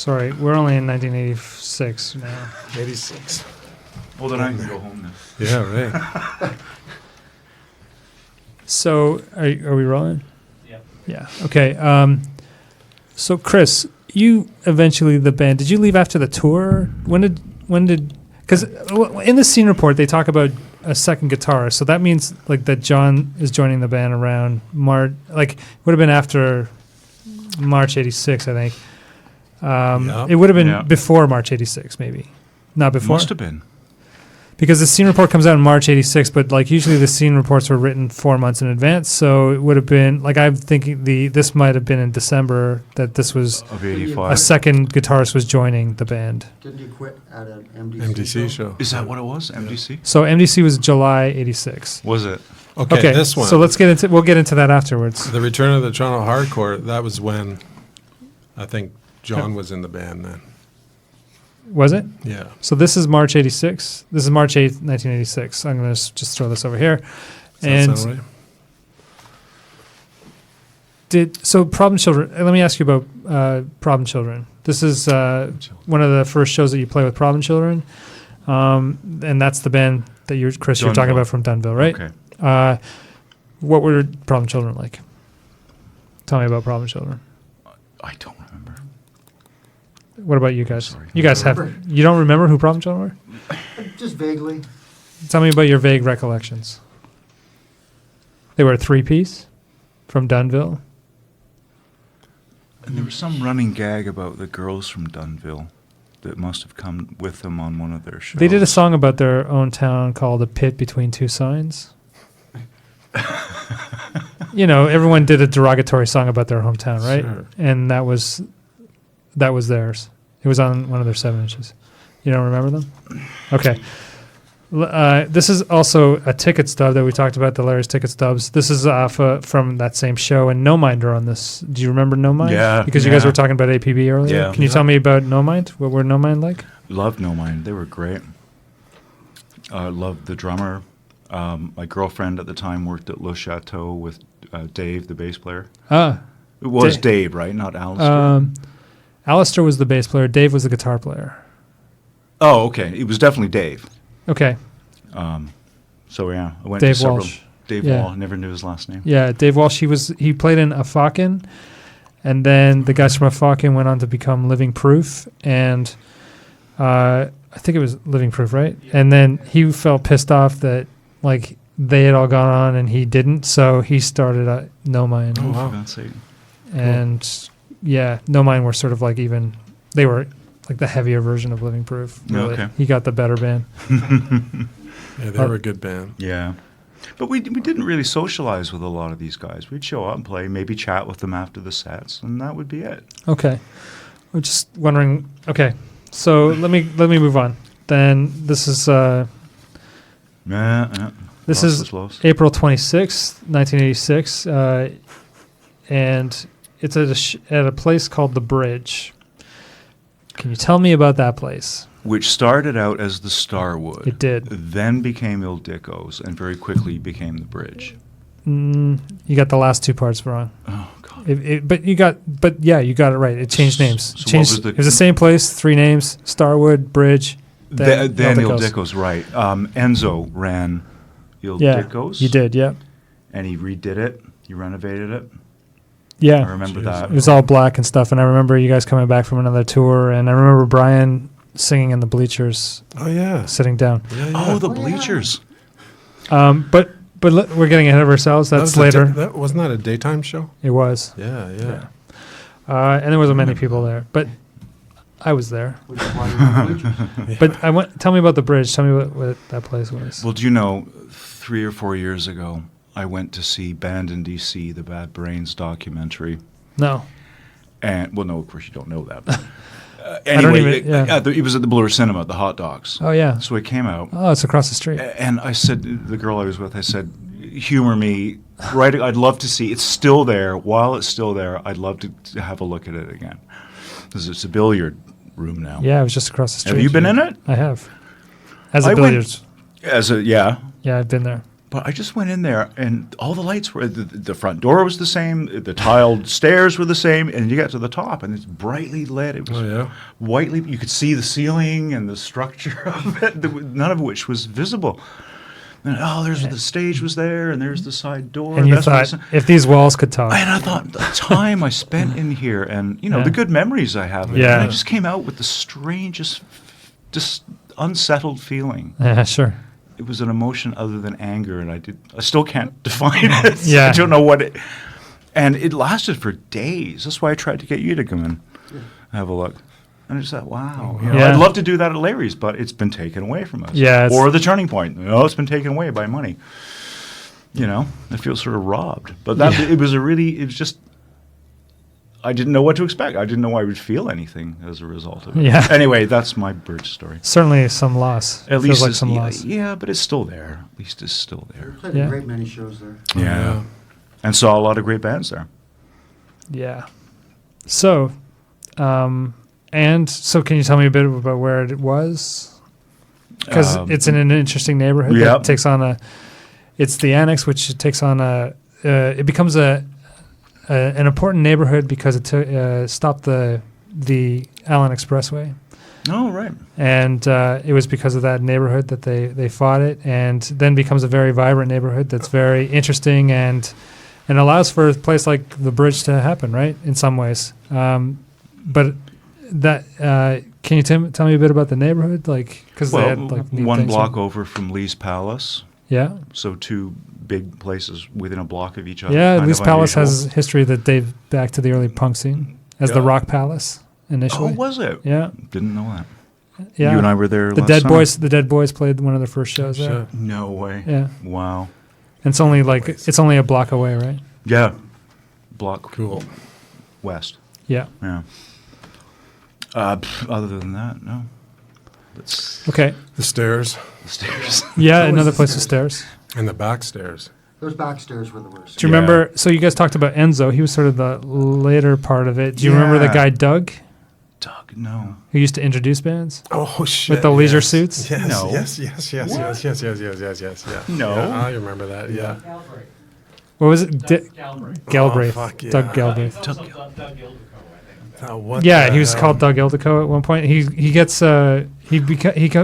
Sorry, we're only in 1986 now. 86. Well, then I can go home now. Yeah, right. So, are we rolling? Yeah. Yeah. Okay. So, Chris, you eventually the band. Did you leave after the tour? When did? Because in the scene report they talk about a second guitarist. So that means like that John is joining the band around March. Like would have been after March '86, I think. It would have been before March '86, maybe. Not before. Must have been. Because the scene report comes out in March '86, but like usually the scene reports were written 4 months in advance, so it would have been like I'm thinking this might have been in December that this was Of 85. a second guitarist was joining the band. Didn't you quit at an MDC show. Is that what it was? MDC? So MDC was July '86. Was it? Okay, this one. So we'll get into that afterwards. The Return of the Toronto Hardcore, that was when I think John was in the band then. Was it? Yeah. So this is March '86. This is March 8th, 1986. I'm going to just throw this over here. Does that sound right? So Problem Children, let me ask you about Problem Children. This is one of the first shows that you play with Problem Children, and that's the band that Chris, you're talking about from Dunnville, right? Okay. What were Problem Children like? Tell me about Problem Children. I don't remember. What about you guys? Sorry. You guys you don't remember who Problem Children were? Just vaguely. Tell me about your vague recollections. They were a 3-piece from Dunnville. And there was some running gag about the girls from Dunnville that must have come with them on one of their shows. They did a song about their own town called "A Pit Between Two Signs." Everyone did a derogatory song about their hometown, right? Sure. And that was theirs. It was on one of their 7-inches. You don't remember them? Okay. This is also a ticket stub that we talked about, the Larry's ticket stubs. This is from that same show, and No Mind are on this. Do you remember No Mind? Yeah. Because you guys were talking about APB earlier. Yeah. Can you tell me about No Mind? What were No Mind like? Loved No Mind. They were great. Loved the drummer. My girlfriend at the time worked at Le Chateau with Dave, the bass player. Ah. It was Dave, right? Not Alistair. Alistair was the bass player. Dave was the guitar player. Oh, okay. It was definitely Dave. Okay. So yeah, I went Dave to several. Walsh. Dave Yeah. Walsh. Never knew his last name. Yeah, Dave Walsh. He played in Afakin, and then the guys from Afakin went on to become Living Proof, and I think it was Living Proof, right? Yeah. And then he felt pissed off that like they had all gone on and he didn't, so he started No Mind. Oh, wow. For God's sake. And yeah, No Mind were sort of like they were like the heavier version of Living Proof. Really. Okay. He got the better band. Yeah, they were a good band. Yeah. But we didn't really socialize with a lot of these guys. We'd show up and play, maybe chat with them after the sets, and that would be it. Okay. I'm just wondering. Okay, so let me move on. Then this is this is April 26th, 1986, and it's at a place called The Bridge. Can you tell me about that place? Which started out as the Starwood. It did. Then became Il Dico's, and very quickly became the Bridge. You got the last two parts wrong. Oh God! You got it right. It changed names. So it was the same place, 3 names: Starwood, Bridge. Then Il Dico's, right? Enzo ran Il Dico's. He did. Yeah. And he redid it. He renovated it. Yeah, I remember that. It was all black and stuff, and I remember you guys coming back from another tour, and I remember Brian singing in the bleachers. Oh yeah, sitting down. Yeah, yeah. Oh, the bleachers. But we're getting ahead of ourselves. That's later. That wasn't that a daytime show? It was. Yeah. And there wasn't many people there, but I was there. Yeah. But tell me about the Bridge. Tell me what that place was. Well, do you know, 3 or 4 years ago, I went to see Band in D.C., the Bad Brains documentary. No. And well, no, of course you don't know that. But, anyway, it was at the Bloor Cinema, at the Hot Dogs. Oh yeah. So it came out. Oh, it's across the street. And I said, the girl I was with, I said, humor me. Right, I'd love to see. It's still there. While it's still there, I'd love to have a look at it again, because it's a billiard room now. Yeah, it was just across the street. Have you been in it? I have. As a billiards. Yeah, Yeah, I've been there. But I just went in there, and all the lights were, the front door was the same, the tiled stairs were the same, and you got to the top, and it's brightly lit. It was Oh, yeah? whitely, you could see the ceiling and the structure of it, none of which was visible. And, there's the stage was there, and there's the side door. And you That's what thought, if these walls could talk. and I thought the time I spent in here, and Yeah. the good memories I have. Yeah. And I just came out with the strangest, just unsettled feeling. Yeah, sure. It was an emotion other than anger, and I still can't define it. Yeah. I don't know what it. And it lasted for days. That's why I tried to get you to come in, and have a look. And I just thought, wow, Yeah. I'd love to do that at Larry's, but it's been taken away from us. Yeah, it's- Or the Turning Point. It's been taken away by money. I feel sort of robbed. But that it was just. I didn't know what to expect. I didn't know I would feel anything as a result of it. Yeah. Anyway, that's my birch story. Certainly some loss. At Feels least like it's, some yeah, loss. yeah, but it's still there. At least it's still We there. played Yeah. a great many shows there. Yeah. And saw a lot of great bands there. Yeah. So, can you tell me a bit about where it was? Because it's in an interesting neighborhood Yep. that takes on it's the annex, which takes on it becomes an important neighborhood because it stopped the Allen Expressway. Oh, right. And it was because of that neighborhood that they fought it, and then becomes a very vibrant neighborhood that's very interesting and allows for a place like the bridge to happen, right, in some ways. But that can you tell me a bit about the neighborhood, like because they had like neat one things, block right? over from Lee's Palace, Yeah, so two big places within a block of each other. yeah. kind Lee's of Palace unusual. has history that dates back to the early punk scene as the Yeah. Rock Palace initially. Oh, was it? Yeah, Didn't know that. yeah. You and I were there the last Dead summer. Boys. The Dead Boys played one of their first shows there. Sure. No way. Yeah, Wow. and it's only a block away, right? Yeah. Block Cool. west. Yeah. Yeah. Other than that, no. That's Okay. The stairs the stairs. Yeah, So was another the place with stairs. stairs. and the back stairs. Those back stairs were the worst. Do you remember? So you guys talked about Enzo. He was sort of the later part of it. Do you remember the Yeah. guy Doug, Doug, no. who used to introduce bands? Oh shit! With the leisure suits? Yes, No. yes. What? Yes. Yeah. No. Yeah, I remember that. Yeah. What was it? Galbraith. Oh, fuck yeah. Doug Galbraith. What Yeah, the he was hell? called Doug Ildico at one point. He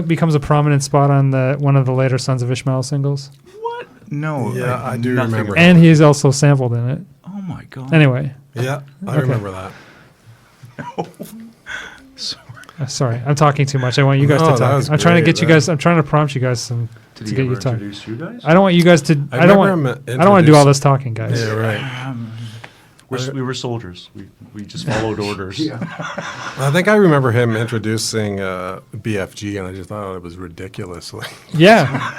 becomes a prominent spot on one of the later Sons of Ishmael singles, What? No. Yeah, I do nothing remember. about- and he's also sampled in it. Oh my god. Anyway, Yeah, I Okay. remember that. Sorry. sorry, I'm talking too much. I want you guys No, to that talk. was I'm trying to great, get you man. guys. I'm trying to prompt you guys Did to he get ever you talking. introduce you guys? I don't want you guys to. I don't want. I don't want to do all this talking, guys. Yeah, right. We were soldiers. We just followed orders. Yeah. I think I remember him introducing BFG, and I just thought it was ridiculous. Like, Yeah.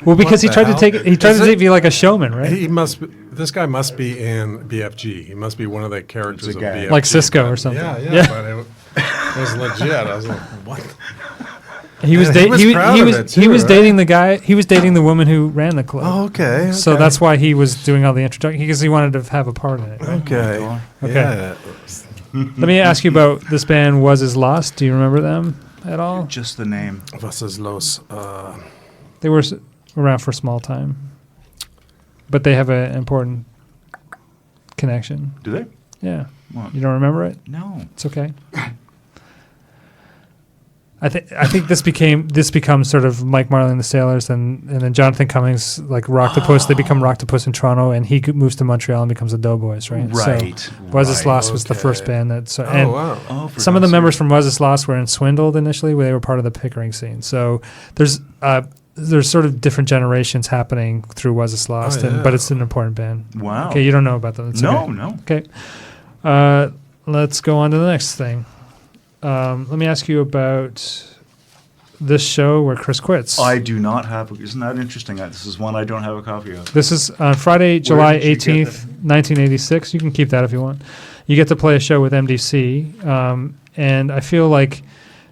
Well, because he the tried to hell? take he tried Is to it- be like a showman, right? he must. This guy must be in BFG. He must be one of the characters It's of a gag. BFG. Like Cisco but- or something. Yeah. But it was legit. I was like, what? He was And he dating. was proud of it, He too, was right? dating the guy. He was dating the woman who ran the club. Oh, okay. So okay. that's why he was doing all the introduction because he wanted to have a part in it. Right? Okay. God. Okay. Yeah. Let me ask you about this band. Was Is Lost? Do you remember them at all? Just the name. Versus Los. They were around for a small time, but they have an important connection. Do they? Yeah, What? you don't remember it? No. It's okay. I think this becomes sort of Mike Marley and the Sailors, and then Jonathan Cummings like Rocktopus. They become Rocktopus in Toronto, and he moves to Montreal and becomes the Doughboys, right? Right. So, Was This right. Lost was the first Okay. band that. So, Oh, and wow. Oh, for some of the God's members sake. from Was This Lost were in Swindled initially, where they were part of the Pickering scene. So there's sort of different generations happening through Was This Lost, yeah. but it's an important band. Wow. Okay, you don't know about them. It's No, okay. no. Okay. Let's go on to the next thing. Let me ask you about this show where Chris quits. I do not have. Isn't that interesting? This is one I don't have a copy of. This is on Friday, July did you get 18th, 1986. You can keep that if you want. You get to play a show with MDC, and I feel like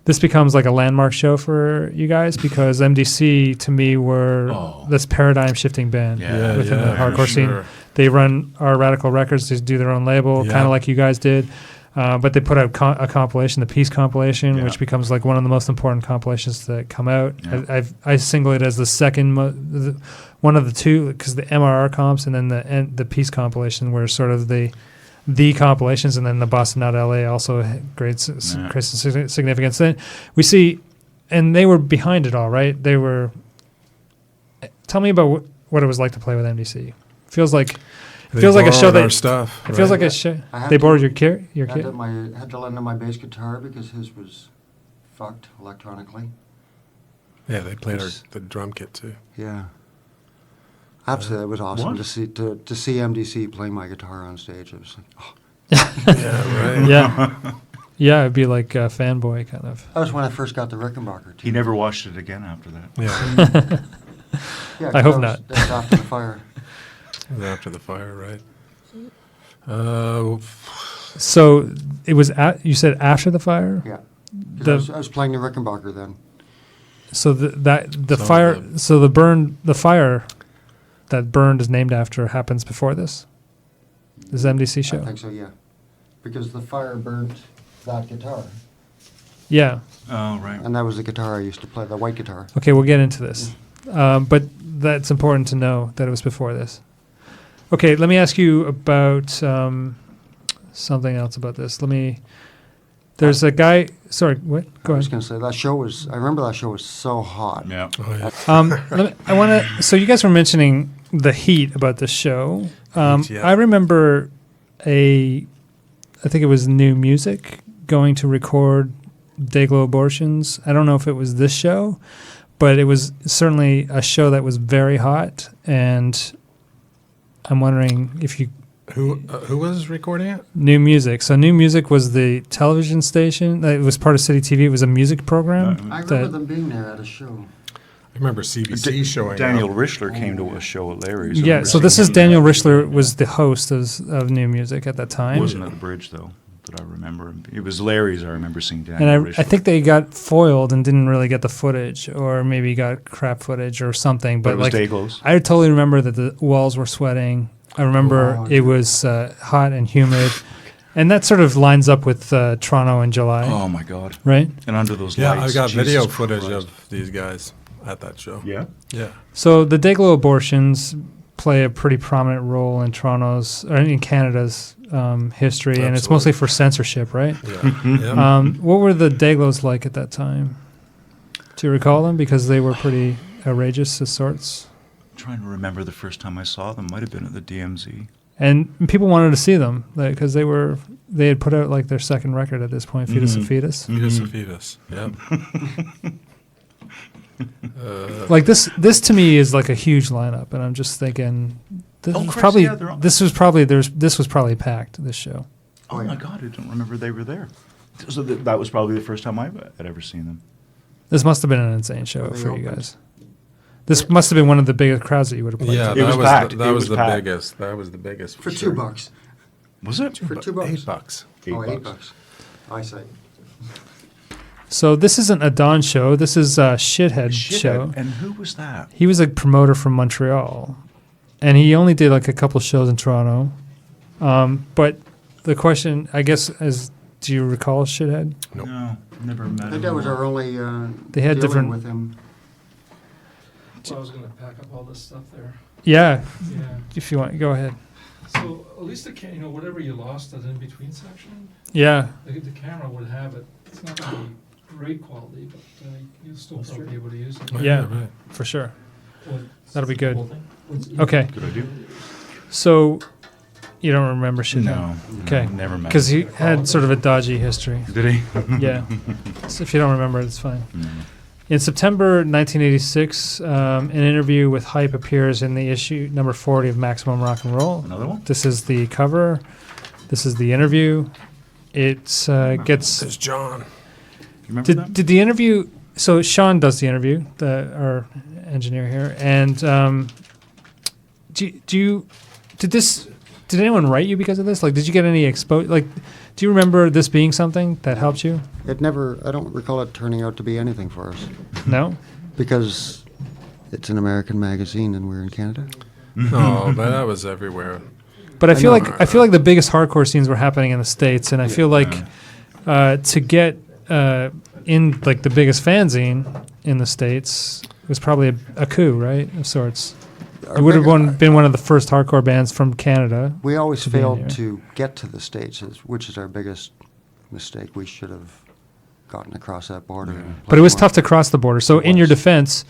this becomes like a landmark show for you guys because MDC, to me, were this paradigm-shifting band Yeah, within the for hardcore scene. sure. They run our Radical Records. They do their own label, Yeah. kind of like you guys did. But they put out a compilation, the Peace compilation, Yeah. which becomes like one of the most important compilations that come out. Yeah. I single it as the second, one of the two, because the MRR comps and then the Peace compilation were sort of the compilations, and then the Boston Out LA also creates significance. Then we see, and they were behind it all, right? They were. Tell me about what it was like to play with MDC. Feels like They a show borrowed our that stuff. it feels right? like a show. I had They to- borrowed your kit. Your Had kit. had to lend him my bass guitar because his was fucked electronically. Yeah, they played Yes. the drum kit too. Yeah. Absolutely, it was awesome What? to see MDC playing my guitar on stage. It was like, oh. Yeah, right. Yeah, yeah. It'd be like a fanboy kind of. That was when I first got the Rickenbacker. He never watched it again after that. Yeah, Yeah, I hope that not. was after the fire. it was after the fire, right? So it was you said after the fire. Yeah. 'Cause The- I was playing the Rickenbacker then. So the So fire. the- So the fire that burned is named after happens before this. This MDC I show. think so, yeah. Because the fire burnt that guitar. Yeah. Oh, right. And that was the guitar I used to play, the white guitar. Okay, we'll get into this. But that's important to know that it was before this. Okay, let me ask you about something else about this. There's a guy. Sorry, what? Go I was ahead. going to say, that show was, I remember that show was so hot. Yeah. Oh, yeah. I want to. So you guys were mentioning the heat about this show. Heat, yeah. I remember I think it was New Music going to record Dayglo Abortions. I don't know if it was this show, but it was certainly a show that was very hot. And I'm wondering if you Who was recording it? New Music. So New Music was the television station. It was part of City TV. It was a music program. I that- remember them being there at a show. I remember CBC showing Daniel up. Richler came to a show at Larry's. I Yeah, remember so this seeing is him Daniel there. Richler was the host of New Music at that It time. wasn't at the bridge, though, that I remember. It was Larry's, I remember seeing And Daniel I Richler. think they got foiled and didn't really get the footage, or maybe got crap footage or something. But But it was like, Dayglo's. I totally remember that the walls were sweating. I remember Wow. it was hot and humid, and that sort of lines up with Toronto in July, Oh, my God. right? And under those Yeah, lights. I got Jesus video footage Christ. of these guys at that show. Yeah? Yeah. So the Dayglo Abortions play a pretty prominent role in Toronto's, or in Canada's history, and it's mostly Absolutely. for censorship, right? Yeah. yeah. What were the Dayglos like at that time? Do you recall them? Because they were pretty outrageous of sorts. I'm trying to remember the first time I saw them. Might have been at the DMZ. And people wanted to see them because they had put out like their second record at this point, Fetus of Mhm. Fetus. Fetus Mhm. of Fetus. Yep. Like this to me is like a huge lineup, and I'm just thinking this Oh, was Chris, probably yeah, they're on- this was probably packed, this show. Oh, yeah. my God, I don't remember they were there. So that was probably the first time I had ever seen them. This must have been an insane show They for you opened. guys. This must have been one of the biggest crowds that you would have played. Yeah, to. It was packed. that It was was the packed. biggest. That was the biggest For sure. $2. Was it? For $2. $8. Oh, $8. I say. So this isn't a Don show. This is a Shithead show. And who was that? He was a promoter from Montreal, and he only did like a couple shows in Toronto. But the question, I guess, is, do you recall Shithead? Nope. No, never met I him. think that was our only They had dealing different- with him. So I was gonna pack up all this stuff there. Yeah, Yeah. if you want, go ahead. So at least whatever you lost that in between section, Yeah, the camera would have it. It's not gonna be great quality, but you'll still probably be able to use it. Yeah. Right. for sure. What- That'll be good. whole thing? Okay, Good idea. so you don't remember Shithead? No. Okay. Never met Because him. he had sort of a dodgy history. Did he? Yeah. So if you don't remember, it's fine. Mm. In September 1986, an interview with Hype appears in the issue number 40 of Maximum Rock and Roll. Another one? This is the cover. This is the interview. It gets. This is John. You remember that? Did the interview? So Sean does the interview, our engineer here, and did anyone write you because of this? Like, did you get any exposure? Like, do you remember this being something that helped you? It never, I don't recall it turning out to be anything for us. No. Because it's an American magazine and we're in Canada. No, but that was everywhere. But I feel know. like the biggest hardcore scenes were happening in the States, and I feel like to get in like the biggest fanzine in the States was probably a coup, right, of sorts. Our It would have big- been one of the first hardcore bands from Canada. We always to be in failed here. to get to the States, which is our biggest mistake. We should have gotten across that border. and But it was played tough to more. cross the border. So It in your was. defense,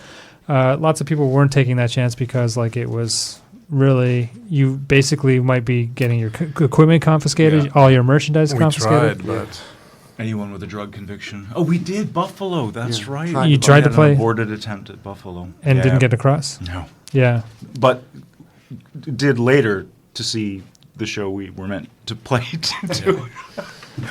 lots of people weren't taking that chance because like it was really, you basically might be getting your equipment confiscated, Yeah. all your merchandise We confiscated. tried, but Anyone with a drug conviction. Oh, we did Buffalo. That's Yeah, right. tried You to tried We to had play an aborted attempt at Buffalo and Yeah. didn't get across. No, Yeah. but did later to see the show we were meant to play. To.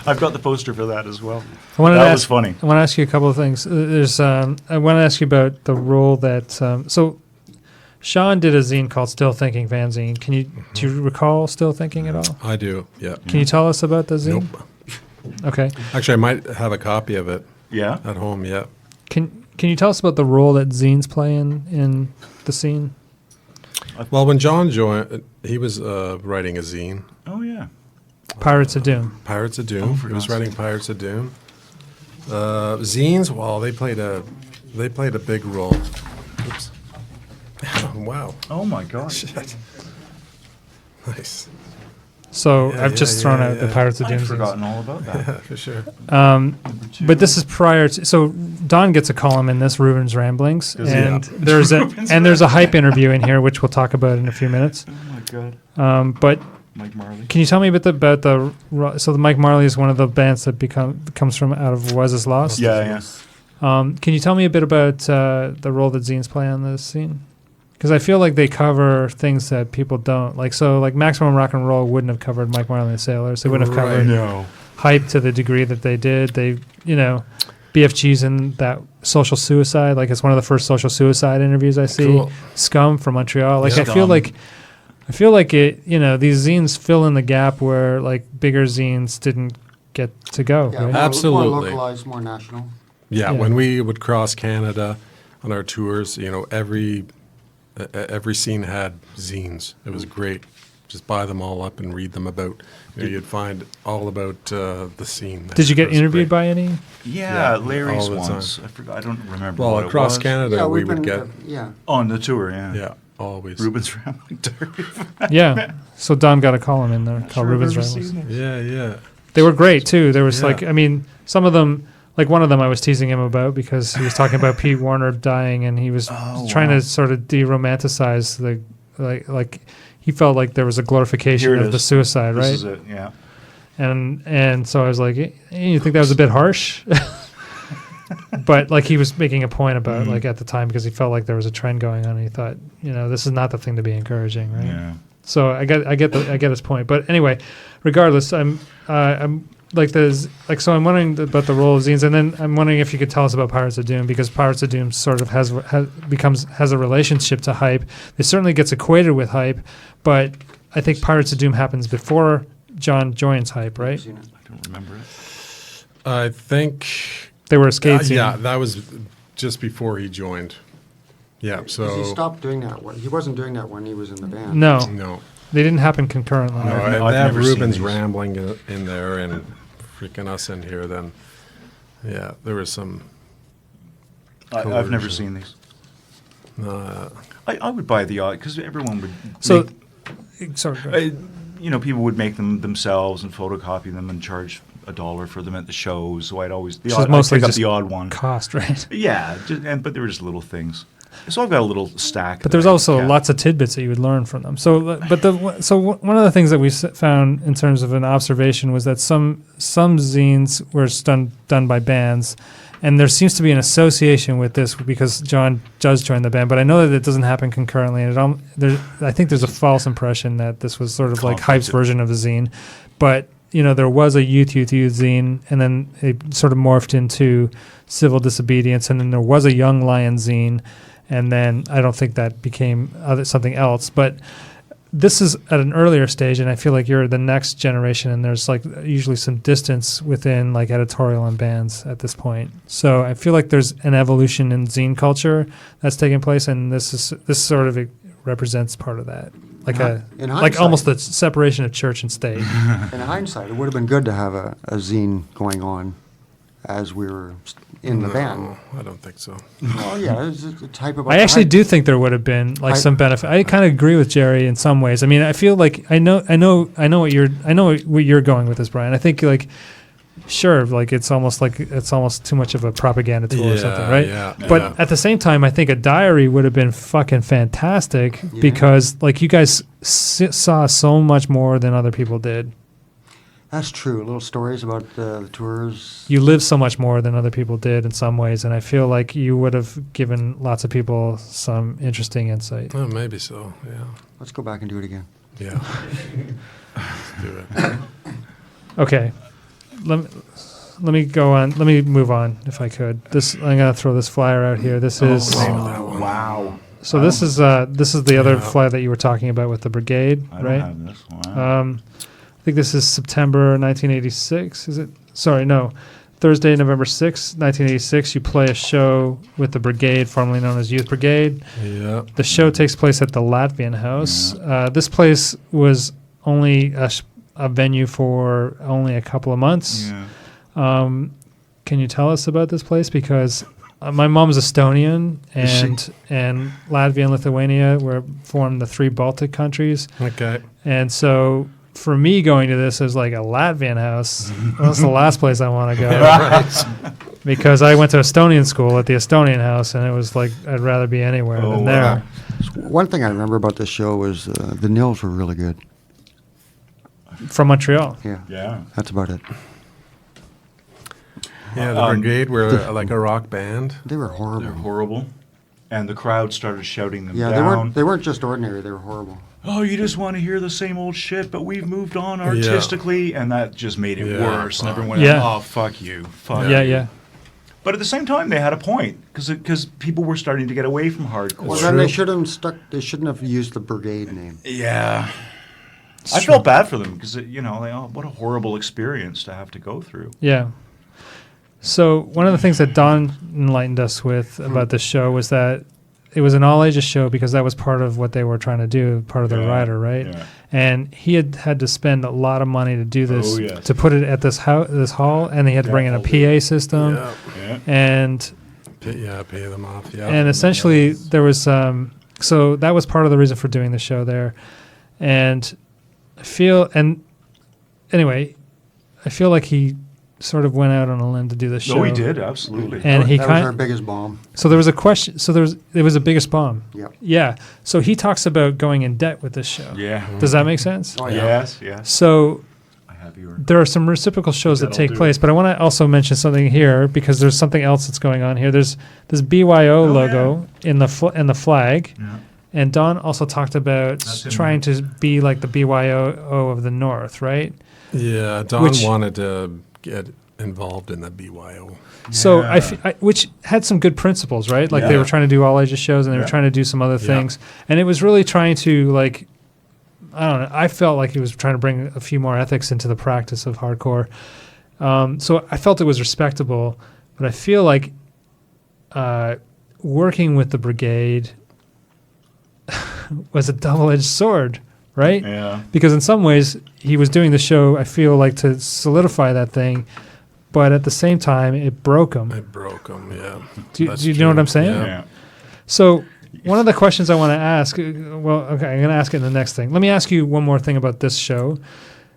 I've got the poster for that as well. I wanted That to was ask, funny. I want to ask you a couple of things. There's, I want to ask you about the role that, so Sean did a zine called Still Thinking fanzine. Do you recall Still Thinking at all? I do, yeah. Can you tell us about the zine? Nope. Okay. Actually, I might have a copy of it Yeah. at home, yeah. Can you tell us about the role that zines play in the scene? Well, when John joined, he was writing a zine, Oh yeah. Pirates of Doom. Pirates of Oh, Doom. for He was God's writing Pirates of Doom. Zines, well, they played a big role. Oops. Wow. Oh my gosh. Shit. Nice. So Yeah, I've just yeah, thrown yeah, out the yeah. Pirates of Doom I'd zines. forgotten all about that. Yeah, for sure. But this is prior to, so Don gets a column in this, Reuben's Ramblings, Does he? and Yeah. there's a hype interview in here, which we'll talk about in a few minutes. Oh my god. But Mike Marley. can you tell me a bit about so the Mike Marley is one of the bands that comes from out of Was Is Lost? Yeah, yeah. Can you tell me a bit about the role that zines play on this scene? Because I feel like they cover things that people don't like. So like Maximum Rock and Roll wouldn't have covered Mike Marley and the Sailors. They wouldn't have Right. covered No. hype to the degree that they did. They, BFG's in that Social Suicide. Like it's one of the first social suicide interviews I see. Cool. Scum from Montreal. Like Yeah. I feel Scum. like it. These zines fill in the gap where like bigger zines didn't get to go. Yeah, right? more Absolutely. localized, more national. Yeah, Yeah. when we would cross Canada on our tours, every scene had zines. It was great. Just buy them all up and read them about. You'd find all about the scene. Did you It get was interviewed great. by any? Yeah, Yeah, Larry's all the once. I forgot. I don't remember. Well, what across it was. Canada, we would get. On the tour, yeah. Yeah, always. Reuben's Rambling Tour. Yeah. So Don got a column in there called Sure, I've Reuben's never Ramblings. seen it. Yeah, yeah. They were great too. There was Yeah. some of them, like one of them I was teasing him about because he was talking about Pete Warner dying and he was Oh, trying wow. to sort of de-romanticize the, like he felt like there was a glorification Here it of the is. suicide, This right? is it, yeah. And so I was like, you think that was a bit harsh? But like he was making a point about like at the time because he felt like there was a trend going on and he thought, this is not the thing to be encouraging, right? Yeah. So I get his point. But anyway, regardless, I'm so I'm wondering about the role of zines, and then I'm wondering if you could tell us about Pirates of Doom because Pirates of Doom sort of has a relationship to hype. It certainly gets equated with hype, but I think Pirates of Doom happens before John joins hype, right? Seen it. I don't remember it. I think. They were a skate scene. Yeah, that was just before he joined. Yeah, 'Cause so. he stopped doing that. He wasn't doing that when he was in the band. No, No. they didn't happen concurrently. No, I've they have never seen Reuben's these. rambling in there and freaking us in here. Then, yeah, there was some. I've never Coercion. seen these. Uh, I would buy the odd because everyone would. So, make, sorry. go ahead. people would make them themselves and photocopy them and charge $1 for them at the shows. So I'd always Which is I'd mostly pick up just the odd one. Cost, right? Yeah, but they were just little things. So I've got a little stack. But that there's I also kept. lots of tidbits that you would learn from them. So, one of the things that we found in terms of an observation was that some zines were done by bands, and there seems to be an association with this because John does join the band. But I know that it doesn't happen concurrently, and I think there's a false impression that this was sort of like Hype's version of a zine. But there was a Youth zine, and then it sort of morphed into Civil Disobedience, and then there was a Young Lion zine. And then I don't think that became something else. But this is at an earlier stage, and I feel like you're the next generation, and there's like usually some distance within like editorial and bands at this point. So I feel like there's an evolution in zine culture that's taking place, and this sort of represents part of that. like In like almost hindsight. the separation of church and state. In hindsight, it would have been good to have a zine going on as we were in the band. No, I don't think so. Well, yeah, it's a type of. I actually do think there would have been like some benefit. I kind of agree with Gerry in some ways. I mean, I feel like I know what you're going with this, Brian. I think like, sure, like it's almost too much of a propaganda tool or something, right? Yeah, But yeah. at the same time, I think a diary would have been fucking fantastic Yeah. because like you guys saw so much more than other people did. That's true. Little stories about the tours. You lived so much more than other people did in some ways, and I feel like you would have given lots of people some interesting insight. Oh, maybe so. Yeah. Let's go back and do it again. Yeah. Let's do it. Okay, let me go on. Let me move on if I could. I'm gonna throw this flyer out here. This is Wow. so. This is the other Yeah. flyer that you were talking about with the brigade, I don't right? have this. Wow. I think this is September 1986. Is it? Sorry, no. Thursday, November 6th, 1986. You play a show with the Brigade, formerly known as Youth Brigade. Yeah. The show takes place at the Latvian House. This place was only a venue for only a couple of months. yeah. Can you tell us about this place? Because my mom's Estonian, and Latvia and Lithuania formed the 3 Baltic countries. Okay. And so for me, going to this as like a Latvian house, that's the last place I want to go. Because I went to Estonian school at the Estonian house, and it was like I'd rather be anywhere Oh, than wow. there. One thing I remember about this show was the nils were really good. From Montreal. Yeah, Yeah. that's about it. Yeah, the Brigade were like a rock band. They were They're horrible. horrible. And the crowd started shouting them Yeah, down. they weren't just ordinary. They were horrible. Oh, you just want to hear the same old shit, but we've moved on artistically, and that just made it Yeah. worse. And everyone Yeah. went, oh, fuck you. Fuck Yeah, you. yeah. But at the same time, they had a point, because people were starting to get away from hardcore. Well, then they shouldn't have used the Brigade name. Yeah. I felt bad for them, because, what a horrible experience to have to go through. Yeah. So one of the things that Don enlightened us with about this show was that it was an all ages show because that was part of what they were trying to do, part of their Yeah, rider, right? yeah. And he had to spend a lot of money to do this, Oh, yes. to put it at this hall, and he had to bring in a PA system, Yeah. Yeah. and Pay them off. Yeah. and essentially there was so that was part of the reason for doing the show there, and I feel like he sort of went out on a limb to do this show. No, he did, absolutely. And he that was our kind biggest bomb. so there was a question. So it was the biggest bomb. Yep. Yeah. So he talks about going in debt with this show. Yeah. Does that make sense? Oh, yeah. Yes, yes. So I have your... there are some reciprocal shows that That'll take do. place, but I want to also mention something here because there's something else that's going on here. There's this BYO logo in the flag, Yeah. and Don also talked about That's him. trying to be like the BYO of the North, right? Yeah. Don Which- wanted to get involved in the BYO. So Yeah. which had some good principles, right? Like they Yeah. were trying to do all ages shows, and they were Yeah. trying to do some other Yeah. things, and it was really trying to like, I don't know. I felt like he was trying to bring a few more ethics into the practice of hardcore. So I felt it was respectable, but I feel like working with the Brigade was a double-edged sword, right? Yeah. Because in some ways he was doing the show, I feel like, to solidify that thing, but at the same time it broke him. It broke them. Yeah. Do That's you know what true. I'm saying? Yeah. Yeah. So one of the questions I want to ask, well, okay, I'm going to ask it in the next thing. Let me ask you one more thing about this show,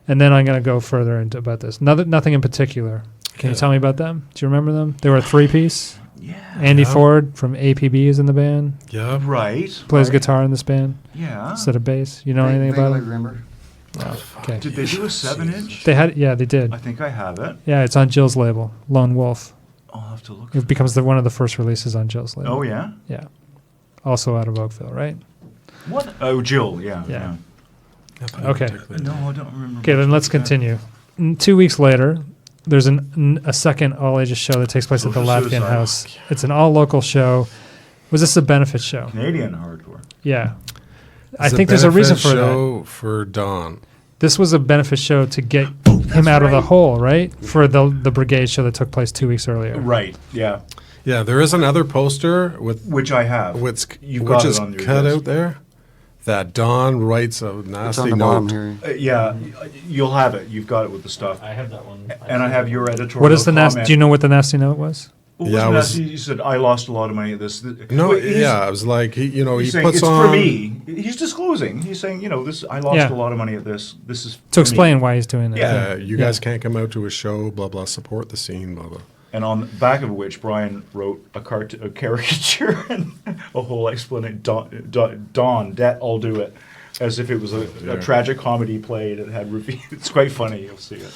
and then I'm going to go further into about this. Nothing in particular. Can you Yeah. tell me about them? Do you remember them? They were a three-piece. Yeah. Andy Yeah. Ford from APB is in the band. Yeah. Right. Plays right. guitar in this band Yeah. instead of bass. You know anything about Vaguely it? remember. Okay. Did they do a 7-inch? They did. I think I have it. Yeah, it's on Jill's label, Lone Wolf. I'll have to look. It becomes one of the first releases on Jill's label. Oh, yeah? Yeah. Also out of Oakville, right? What? Oh, Jill, yeah. Yeah. Yeah. Okay. No, I don't remember. Okay, then much let's about that. continue. 2 weeks later, there's a second all-ages show that takes place at the Social Latvian Suicide. House. It's an all-local show. Was this a benefit show? Canadian hardcore. Yeah. I It's think there's a reason for that. show for Don. This was a benefit show to get him out of the hole, right? For the Brigade show that took place 2 weeks earlier. Right, yeah. Yeah, there is another poster with Which I have. which You've which got it is on your cut desk. out there that Don writes a It's nasty on the bottom note. here. Yeah, you'll have it. You've got it with the stuff. I have that one. And I have your editorial What is the nasty? comment. Do you know what the nasty note was? Well, Yeah, wasn't it was- that, he said, I lost a lot of money at this. No, Well, he's- yeah, it was like he He's saying, puts it's on. for me. He's disclosing. He's saying, this. I lost Yeah. a lot of money at this. This is To for explain me. why he's doing it. Yeah. You guys can't come out to a show, blah blah. Support the scene, blah blah. And on the back of which, Brian wrote a caricature and a whole explanation. Dawn, that I'll do it, as if it was a dear. tragic comedy play that had review. It's quite funny. You'll see it.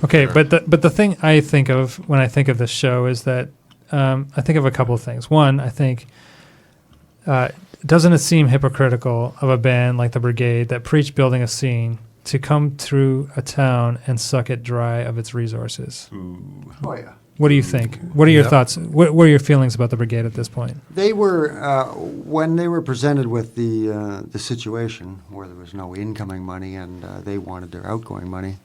Okay, but the thing I think of when I think of this show is that I think of a couple of things. One, I think doesn't it seem hypocritical of a band like the Brigade that preach building a scene to come through a town and suck it dry of its resources? Oh, yeah. What do you think? What are your Yep. thoughts? What are your feelings about the Brigade at this point? They were, when they were presented with the situation where there was no incoming money and they wanted their outgoing money,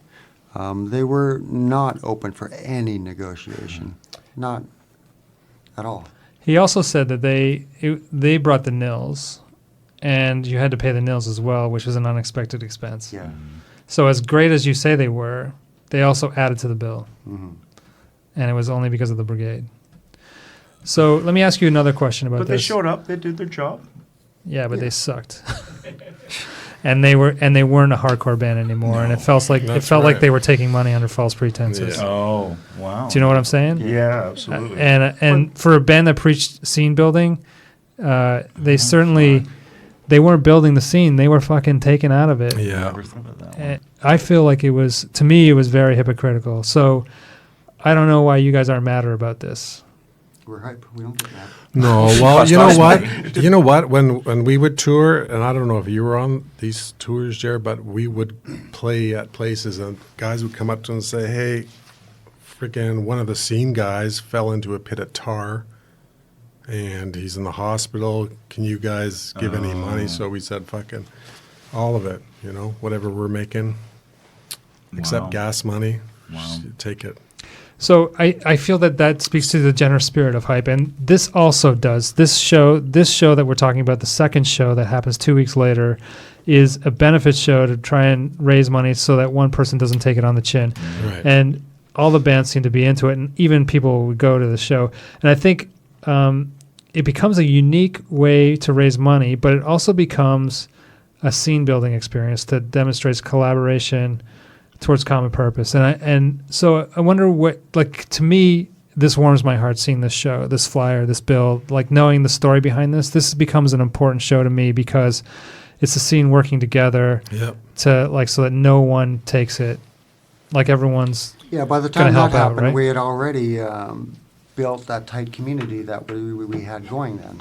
they were not open for any negotiation, not at all. He also said that they brought the nils, and you had to pay the nils as well, which was an unexpected expense. Yeah. So as great as you say they were, they also added to the bill, Mm-hmm. and it was only because of the Brigade. So let me ask you another question about But they this. showed up. They did their job. Yeah, but Yeah. they sucked. And they weren't a hardcore band anymore, and it felt like That's like right. they were taking money under false pretenses. Yeah. Oh, wow. Do you know what I'm saying? Yeah, absolutely. And for a band that preached scene building, they certainly they weren't building the scene; they were fucking taken out of it. Yeah. Never thought of that one. And I feel like it was, to me, it was very hypocritical. So I don't know why you guys aren't madder about this. We're hype. We don't get mad. No, well, Cost you know us what? money. You know what? When we would tour, and I don't know if you were on these tours, Gerry, but we would play at places, and guys would come up to us and say, "Hey, freaking one of the scene guys fell into a pit of tar, and he's in the hospital. Can you guys give any money?" So we said, "Fucking all of it, whatever we're making, except Wow. gas money. Wow. Take it." So I feel that speaks to the generous spirit of hype, and this also does. This show that we're talking about, the second show that happens 2 weeks later, is a benefit show to try and raise money so that one person doesn't take it on the chin. Right. And all the bands seem to be into it, and even people would go to the show. And I think it becomes a unique way to raise money, but it also becomes a scene building experience that demonstrates collaboration towards common purpose. And so I wonder what, like, to me, this warms my heart seeing this show, this flyer, this bill, like knowing the story behind this. This becomes an important show to me because it's a scene working together Yep. to, like, so that no one takes it, like everyone's. Yeah, by the Gonna time that help out, happened, right? we had already built that tight community that we had going then.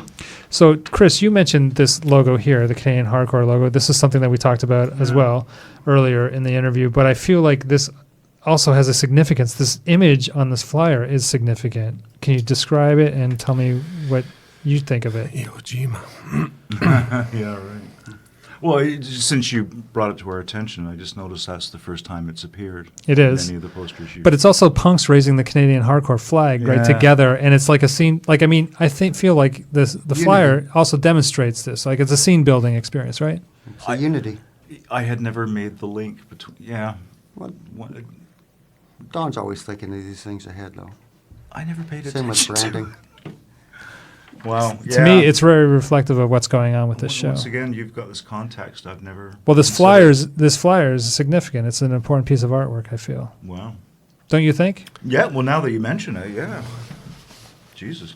So, Chris, you mentioned this logo here, the Canadian Hardcore logo. This is something that we talked about as well earlier in the interview, but I feel like this also has a significance. This image on this flyer is significant. Can you describe it and tell me what you think of it? Iwo Jima. Yeah, right. Well, since you brought it to our attention, I just noticed that's the first time it's appeared. It in is. any of the posters you. But it's also punks raising the Canadian hardcore flag right Yeah. together, and it's like a scene. Like, I mean, I feel like the Unity. flyer also demonstrates this. Like, it's a scene building experience, right? It's a unity. I had never made the link between. Yeah. Well, What, Don's always thinking of these things ahead, though. I never paid Same with attention to. branding. Wow. To me, it's very reflective of what's going on with this show. Once again, you've got this context I've never. Well, this considered. flyer is significant. It's an important piece of artwork, I feel. Wow. Don't you think? Yeah. Well, now that you mention it, yeah. Jesus,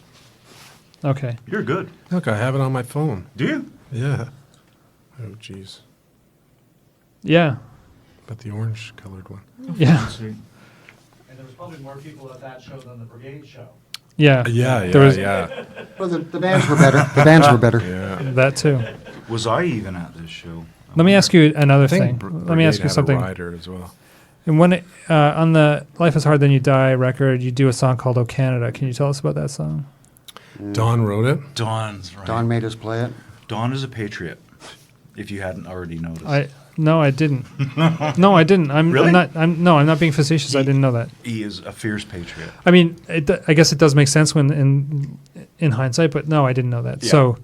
Okay. you're good. Look, I have it on my phone. Do you? Yeah. Oh, jeez. Yeah. But the orange colored one. Yeah. Let's see. And there was probably more people at that show than the Brigade show. Yeah. Yeah, There was yeah. Well, the bands were better. The bands were better. Yeah. that too. Was I even at this show? Let me ask you another I think thing. Let me ask you Brigade had a something. rider as well. And when on the Life is Hard Then You Die record, you do a song called "Oh Canada." Can you tell us about that song? Don wrote it. Dawn's right. Don made us play it. Dawn is a patriot. If you hadn't already noticed. No, I didn't. No, I didn't. Really? I'm not being facetious. I didn't know that. He is a fierce patriot. I mean, I guess it does make sense when in hindsight, but no, I didn't know that. Yeah. So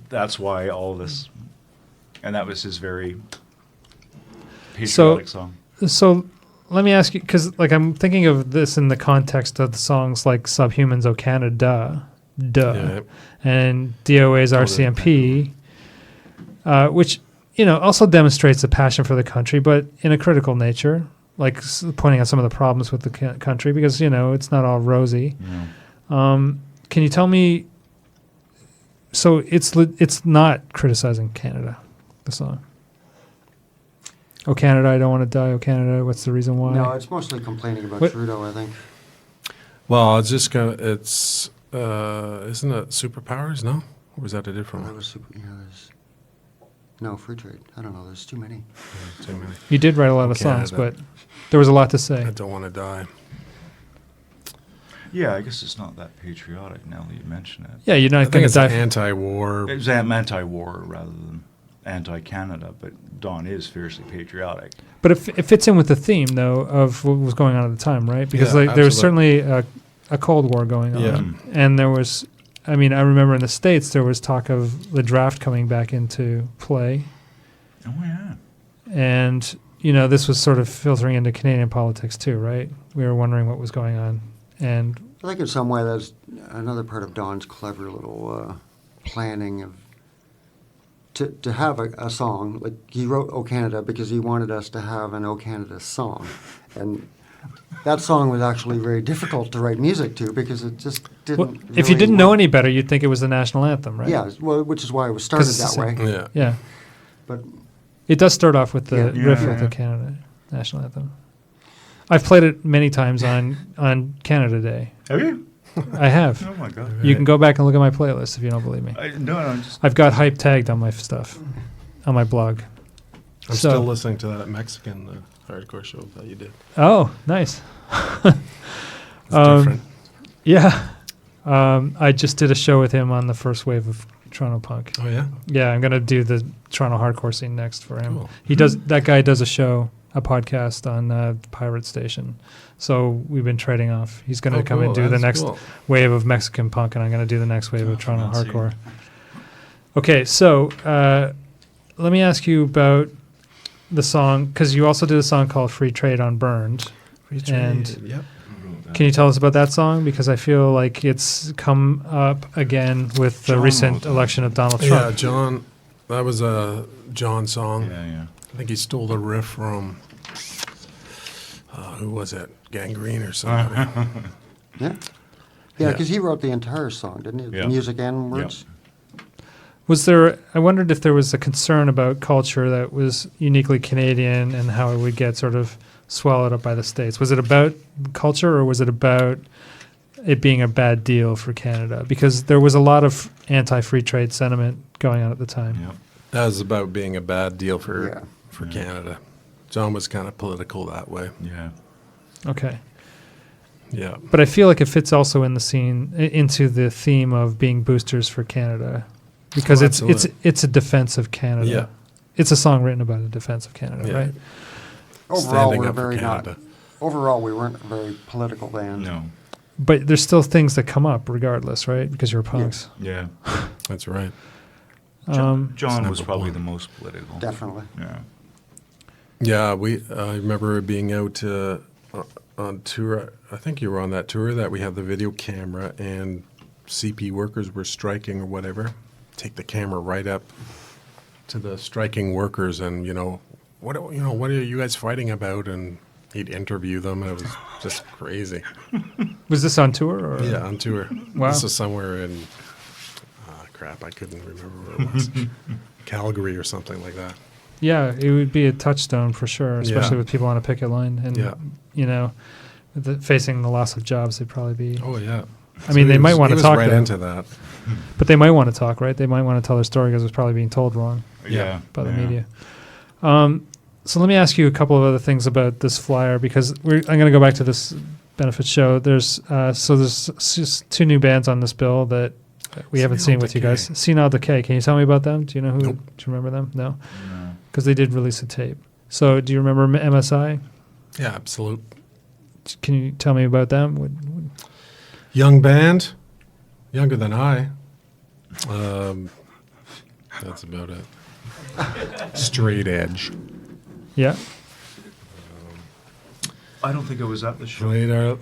That's why all this And that was his very patriotic song. So let me ask you, because like I'm thinking of this in the context of the songs like Subhumans, O Canada, Yeah. and DOA's RCMP, which, you know, also demonstrates a passion for the country, but in a critical nature, like pointing out some of the problems with the country, because, you know, it's not all rosy. Yeah. Can you tell me, so it's not criticizing Canada, the song? Oh, Canada, I don't want to die. Oh, Canada, what's the reason why? No, it's mostly complaining about What- Trudeau, I think. Well, it's just gonna. It's isn't it superpowers? No, or was that a different That one? was super, there's, no, free trade. I don't know, there's too many. Too many. You did write a lot of songs, but there was a lot to say. I don't want to die. Yeah, I guess it's not that patriotic now that you mention it. Yeah, you're I not think going to it's die. anti-war. It was anti-war rather than anti-Canada, but Don is fiercely patriotic. But it fits in with the theme, though, of what was going on at the time, right? Because Yeah, like, there was absolutely. certainly a Cold War going on. Yeah. And there was, I mean, I remember in the States, there was talk of the draft coming back into play. Oh, yeah. And, you know, this was sort of filtering into Canadian politics, too, right? We were wondering what was going on. And I think in some way that's another part of Don's clever little planning of to have a song. Like he wrote "O Canada" because he wanted us to have an "O Canada" song, and that song was actually very difficult to write music to because it just didn't. well, if you really didn't know work. any better, you'd think it was the national anthem, right? Yeah, well, which is why it was started 'Cause it's that the way. Yeah. Yeah. But It does start off with the Yeah. riff Yeah. of the Canada national anthem. I've played it many times on Canada Day. Have you? I have. Oh, my God. You can go back and look at my playlist if you don't believe me. No, just... I've got hype tagged on my stuff, on my blog. I'm So- still listening to that Mexican hardcore show that you did. Oh, nice. It's different. Yeah. I just did a show with him on the first wave of Toronto punk. Oh yeah. Yeah, I'm gonna do the Toronto hardcore scene next for him. Cool. He does. That guy does a podcast on Pirate Station. So we've been trading off. He's gonna Oh, come and cool. do the That's next cool. wave of Mexican punk, and I'm gonna do the next wave of Toronto fancy. hardcore. Okay, so let me ask you about the song, because you also did a song called "Free Trade" on Burned. Free And- trade, yep. Can you tell us about that song? Because I feel like it's come up again with the John recent wrote that. election of Donald Yeah, Trump. John. That was a John song. Yeah. I think he stole the riff from. Who was it? Gangrene or something. yeah, Yeah. because he wrote the entire song, didn't he? Yeah. The music and words. Was there? I wondered if there was a concern about culture that was uniquely Canadian and how it would get sort of swallowed up by the States. Was it about culture, or was it about it being a bad deal for Canada? Because there was a lot of anti-free trade sentiment going on at the time. Yeah. That was about being a bad deal for Yeah. Canada. John was kind of political that way. Yeah. Okay. Yeah. But I feel like it fits also in the scene into the theme of being boosters for Canada, because Oh, it's absolutely. a defense of Canada. Yeah. It's a song written about a defense of Canada, Yeah. right? Overall, Standing we're up for very not. Canada. Overall, we weren't a very political band. No. But there's still things that come up regardless, right? Because you're punks. Yeah. That's right. Um, John was number probably one. the most political. Definitely. Yeah. Yeah, I remember being out on tour. I think you were on that tour that we had the video camera and CP workers were striking or whatever. Take the camera right up to the striking workers, and what are you guys fighting about? And he'd interview them, and it was just crazy. was this on tour? Or? Yeah, on tour. Wow. This was somewhere in crap. I couldn't remember where it was. Calgary or something like that. Yeah, it would be a touchstone for sure, especially Yeah. with people on a picket line. And, Yeah. facing the loss of jobs, they'd probably be. Oh yeah. I mean, So they he might was- want he to was talk right though. into that. But they might want to talk, right? They might want to tell their story because it's probably being told wrong Yeah. by the yeah. media. So let me ask you a couple of other things about this flyer, because I'm going to go back to this benefit show. There's just two new bands on this bill that we haven't seen Senile with you Decay. guys. Senile Decay. Can you tell me about them? Do you know who? Nope. Do you remember them? No, No. because they did release a tape. So do you remember MSI? Yeah, absolute. Can you tell me about them? Young band, younger than I. That's about it. Straight Edge. Yeah. I don't think I was at the show. Played our.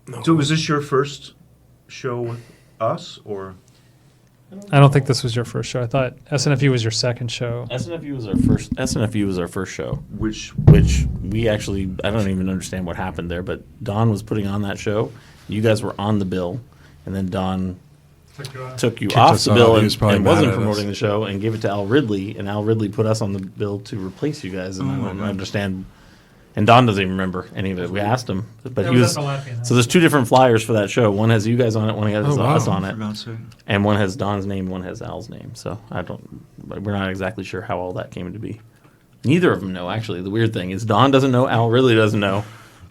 No. So was this your first show with us, or? I don't think this was your first show. I thought S.N.F.U was your second show. S.N.F.U was our first. S.N.F.U was our first show, Which which we actually I don't even understand what happened there. But Don was putting on that show. You guys were on the bill, and then Don took you Kicked off us the off. bill He and, was probably and mad wasn't at us. promoting the show and gave it to Al Ridley. And Al Ridley put us on the bill to replace you guys. And I don't understand. And Don doesn't even remember any of it. We asked him, but he was. at the Latvian So there's two different flyers for that show. One has you guys on it. One has Oh, wow. us on for it. God's sake. And one has Don's name, one has Al's name. So we're not exactly sure how all that came to be. Neither of them know, actually. The weird thing is Don doesn't know, Al really doesn't know.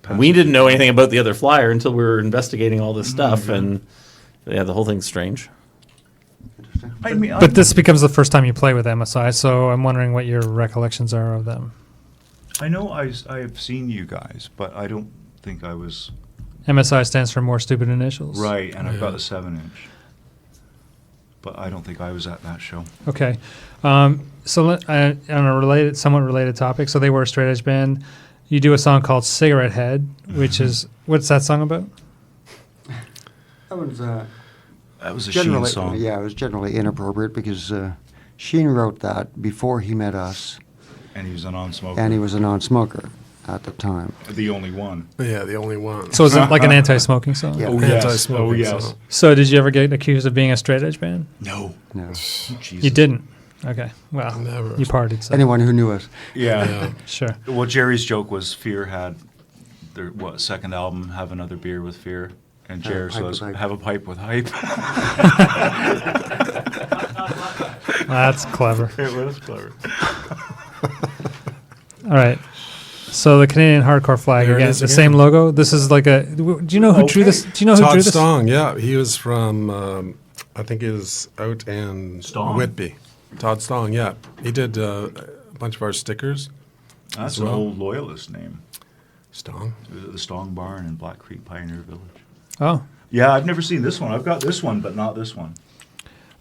And we didn't know anything about the other flyer until we were investigating all this stuff. And yeah, the whole thing's strange. I mean, But this becomes the first time you play with MSI, so I'm wondering what your recollections are of them. I know I have seen you guys, but I don't think I was MSI stands for More Stupid Initials. right, and I've got Yeah. a 7-inch. But I don't think I was at that show. Okay. So on a somewhat related topic, so they were a straight edge band. You do a song called Cigarette Head, which is, what's that song about? That was That was a Sheen generally, song. yeah, it was generally inappropriate because Sheen wrote that before he met us, And he was a non-smoker. and he was a non-smoker at the time. the only one. Yeah, the only one. So is it like an anti-smoking song? Yeah. Oh, yes. Anti-smoking Oh, yes. song. So did you ever get accused of being a straight edge band? No. No. Jesus. You didn't? Okay. Well, Never. you partied, so Anyone who knew us. Yeah. Yeah. sure. Well, Jerry's joke was Fear had their second album, Have Another Beer with Fear, and Have a Jerry pipe says, with hype. Have a pipe with hype. That's clever. It was clever. All right. So the Canadian hardcore flag There it again, is the again. same logo. This is like a. Do you know who drew Okay. this? Do you know who Todd drew this? Stong, yeah, he was from, I think he was out in Stong? Whitby. Todd Stong, yeah, he did a bunch of our stickers. That's As an well. old loyalist name. Stong. It was at the Stong Barn in Black Creek Pioneer Village. Oh. Yeah, I've never seen this one. I've got this one, but not this one.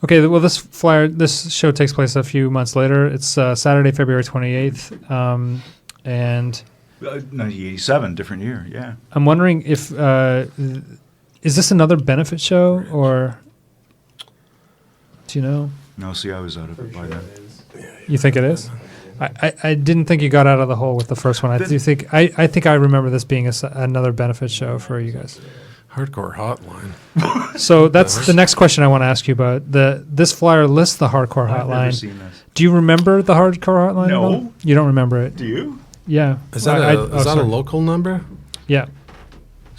Okay. Well, this show takes place a few months later. It's Saturday, February 28th, and 1987, different year, yeah. I'm wondering if is this another benefit show or do you know? No, see, I was out of it by then. You think it is? I didn't think you got out of the hole with the first one. I do think I think I remember this being another benefit show for you guys. Hardcore Hotline. So that's the next question I want to ask you about. This flyer lists the hardcore I've never hotline. seen this. Do you remember the hardcore hotline? at all? No. You don't remember it. Do you? Yeah. Is that, I- a, oh, is that a sorry. local number? Yeah.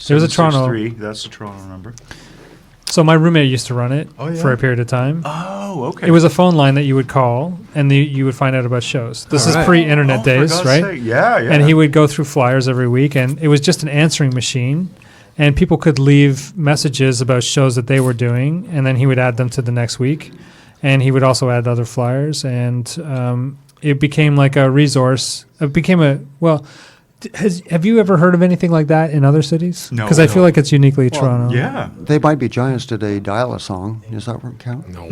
There was a Toronto- 763, that's the Toronto number. So my roommate used to run it Oh, yeah. for a period of time. Oh, okay. It was a phone line that you would call, and you would find out about shows. This is Alright. pre-internet for days, God's right? sake. Yeah, yeah. And he would go through flyers every week, and it was just an answering machine, and people could leave messages about shows that they were doing, and then he would add them to the next week, and he would also add other flyers, and it became like a resource. It became have you ever heard of anything like that in other cities? No, Because I feel no. like it's uniquely Toronto. Yeah. They Might Be Giants did a dial-a-song. Does that count? No.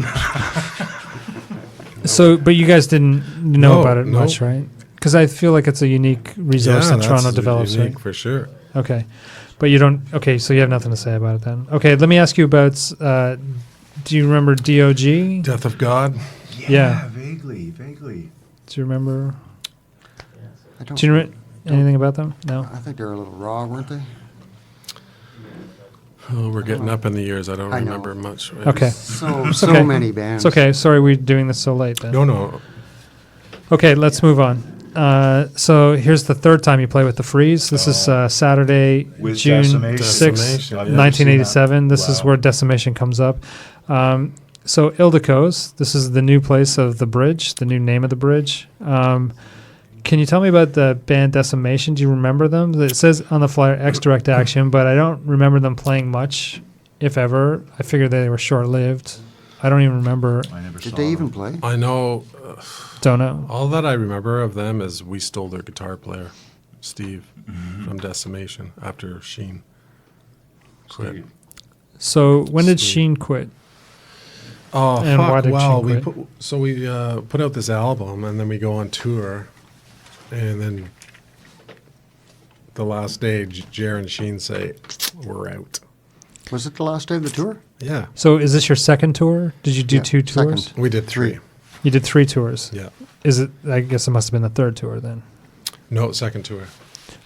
So, but you guys didn't know No, about it no. much, right? Because I feel like it's a unique resource that that's Toronto develops, unique right? for sure. Okay. But you don't, okay, so you have nothing to say about it then. Okay, let me ask you about, do you remember DOG? Death of God. Yeah. Vaguely. Do you remember, I don't. do you remember anything about them? No? I think they were a little raw, weren't they? Oh, we're getting up in the years. I don't I know. remember much. Okay. So okay. many bands. It's okay. Sorry we're doing this so late then. No. Okay, let's move on. So here's the third time you play with the Freeze. This is Saturday, With June Decimation. 6th, Decimation, yeah. 1987. This is Wow. where Decimation comes up. So Ildikos, this is the new place of the bridge, the new name of the bridge. Can you tell me about the band Decimation? Do you remember them? It says on the flyer X Direct Action, but I don't remember them playing much, if ever. I figured they were short-lived. I don't even remember. I never saw Did they even them. play? I know. Don't know. All that I remember of them is we stole their guitar player, Steve, from Decimation after Sheen quit. So when did Steve. Sheen quit? Oh, And why fuck. did Well, Shane we quit? put out this album, and then we go on tour, and then the last day, Jer and Sheen say, we're out. Was it the last day of the tour? Yeah. So is this your second tour? Did you do Yeah, 2 tours? second. We did 3. You did 3 tours. Yeah. Is it? I guess it must have been the 3rd tour then. No, second tour.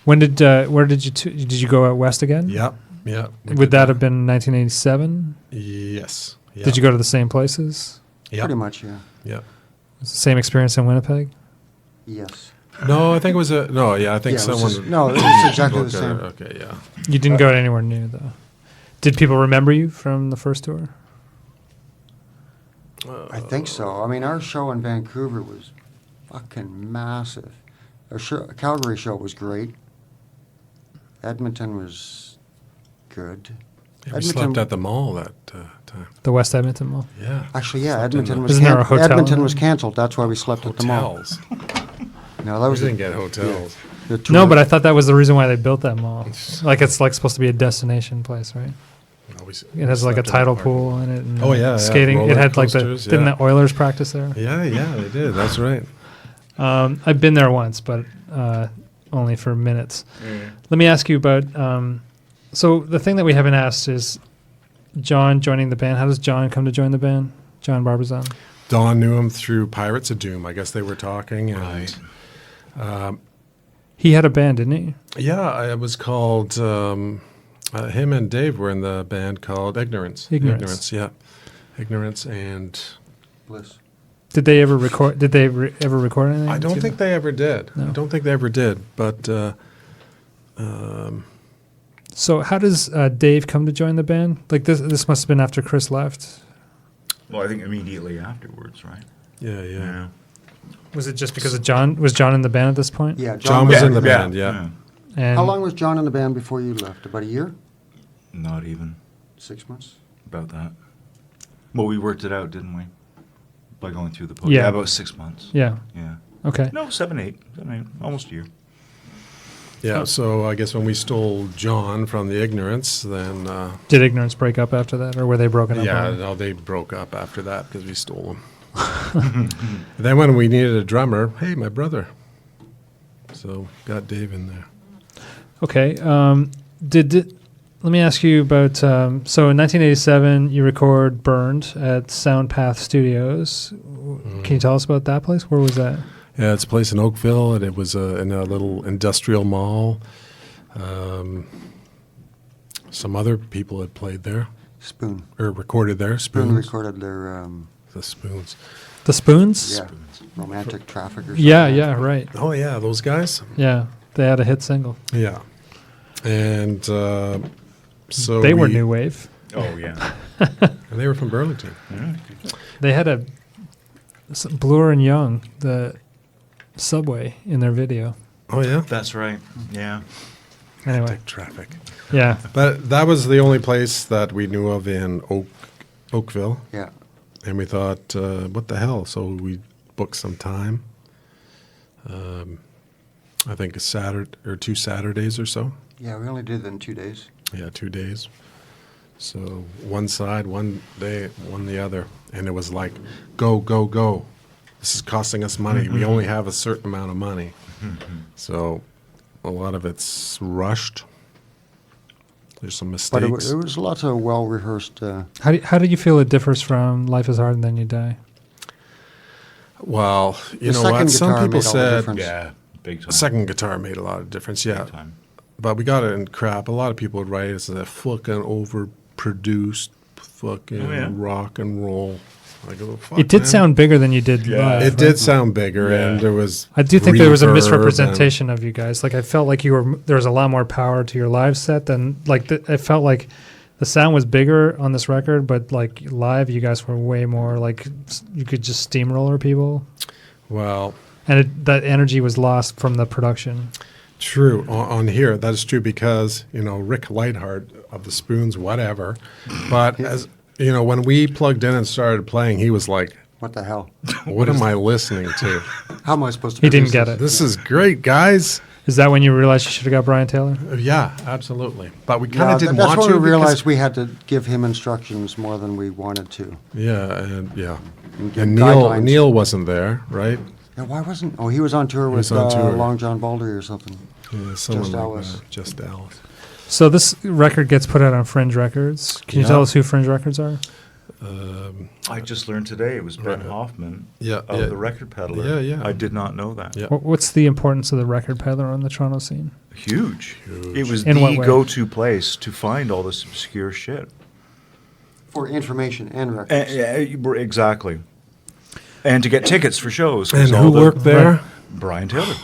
When did? Where did you? Did you go out west again? Yep. Yeah. Would that have been 1987? Yes. Yeah. Did you go to the same places? Yeah. Pretty much, yeah. Yeah. Was it the same experience in Winnipeg? Yes. No, I think it was a no. Yeah, I think Yeah, it was someone. just- no, it was exactly the looked at same. it. Okay, yeah. You didn't go anywhere new though. Did people remember you from the first tour? I think so. I mean, our show in Vancouver was fucking massive. Our Calgary show was great. Edmonton was good. Yeah, we slept at the mall that time. The West Edmonton Mall. Yeah. Actually, yeah, Slept in Edmonton the was Isn't there a hotel Edmonton in was there? canceled. That's why we slept at the mall. hotels. No, that We was didn't get hotels. the tour. No, but I thought that was the reason why they built that mall. Like it's like supposed to be a destination place, right? It has like a Slept in the tidal parking pool in it. And Oh, yeah, yeah. skating. It Roller had like the coasters, didn't yeah. the Oilers practice there? Yeah, they did. That's right. I've been there once, but only for minutes. Let me ask you about. So the thing that we haven't asked is John joining the band. How does John come to join the band? John Barbizon. Don knew him through Pirates of Doom. I guess they were talking. And, He had a band, didn't he? yeah, it was called. Him and Dave were in the band called Ignorance. Ignorance. Yeah. Ignorance, and Bliss. Did they ever record? Did they ever record anything? I don't together? think they ever did. No. I don't think they ever did. But So how does Dave come to join the band? Like this must have been after Chris left. Well, I think immediately afterwards, right? yeah. Was it just because of John? Was John in the band at this point? Yeah, John was in the band. Yeah. And How long was John in the band before you left? About a year? Not even 6 months? about that. Well, we worked it out, didn't we? By going through the Yeah. about 6 months. Yeah. Yeah. Okay. No, 7, 8, almost a year. Yeah. So I guess when we stole John from the Ignorance, then Did Ignorance break up after that, or were they broken up? yeah, already? no, they broke up after that because we stole him. Then when we needed a drummer, hey, my brother. So got Dave in there. Okay. Let me ask you about. So in 1987, you record "Burned" at Soundpath Studios. Can you tell us about that place? Where was that? Yeah, it's a place in Oakville, and it was in a little industrial mall. Some other people had played there Spoon. or recorded there. Spoon Spoons. recorded their, The Spoons. The Spoons. yeah, romantic traffic or something. Yeah. Yeah. Right. Oh yeah, those guys. Yeah. They had a hit single. Yeah, and so They were we- new wave. Oh, yeah. And they were from Burlington. They had a Bloor and Young, the subway in their video. Oh yeah, That's right. Yeah. Anyway, traffic. yeah. But that was the only place that we knew of in Oakville, Yeah. and we thought, what the hell? So we booked some time. I think a Saturday or 2 Saturdays or so. Yeah, we only did it in 2 days. Yeah, 2 days. So one side, one day, one the other. And it was like, go, go, go. This is costing us money. We only have a certain amount of money. So a lot of it's rushed. There's some But mistakes. it was lots of well-rehearsed. How do you feel it differs from Life is Hard and Then You Die? Well, you The know what? second Some guitar people made all the said difference. Yeah. Big time. the second guitar made a lot of difference. Yeah. Big time. But we got it in crap. A lot of people would write it as a fucking overproduced fucking Oh, yeah. rock and roll. I go, fuck, It did man. sound bigger than you did Yeah. live. It right? did sound bigger, Yeah. and there was. I do think there was a reverb misrepresentation of you guys. Like I felt like there was a lot more power to your live set than like it felt like the sound was bigger on this record, but like live you guys were way more like you could just steamroller people, Well, and that energy was lost from the production. true on here. That is true because Rick Lightheart of the Spoons, whatever. But as you know, when we plugged in and started playing, he was like, What the hell? "What am I listening to? How am I supposed to He didn't produce get this? it. This is great, guys." Is that when you realized you should have got Brian Taylor? Yeah, absolutely. But we kind Yeah, of didn't that's want when to. we because- realized we had to give him instructions more than we wanted to. Yeah, and yeah. And give And guidelines. Neil wasn't there, right? Yeah, why wasn't? Oh, he was on tour was with on tour. Long John Baldry or something. Yeah, someone like Alice. that. Just Alice. So this record gets put out on Fringe Records. Can you Yeah. tell us who Fringe Records are? I just learned today it was Ben Hoffman Yeah, of yeah. the Record Peddler. Yeah, yeah. I did not know that. Yeah. What's the importance of the record peddler on the Toronto scene? Huge. Huge. It was In what the way? go-to place to find all this obscure shit. For information and records. Exactly. And to get tickets for shows. 'cause And all who the- worked there? Brian Taylor.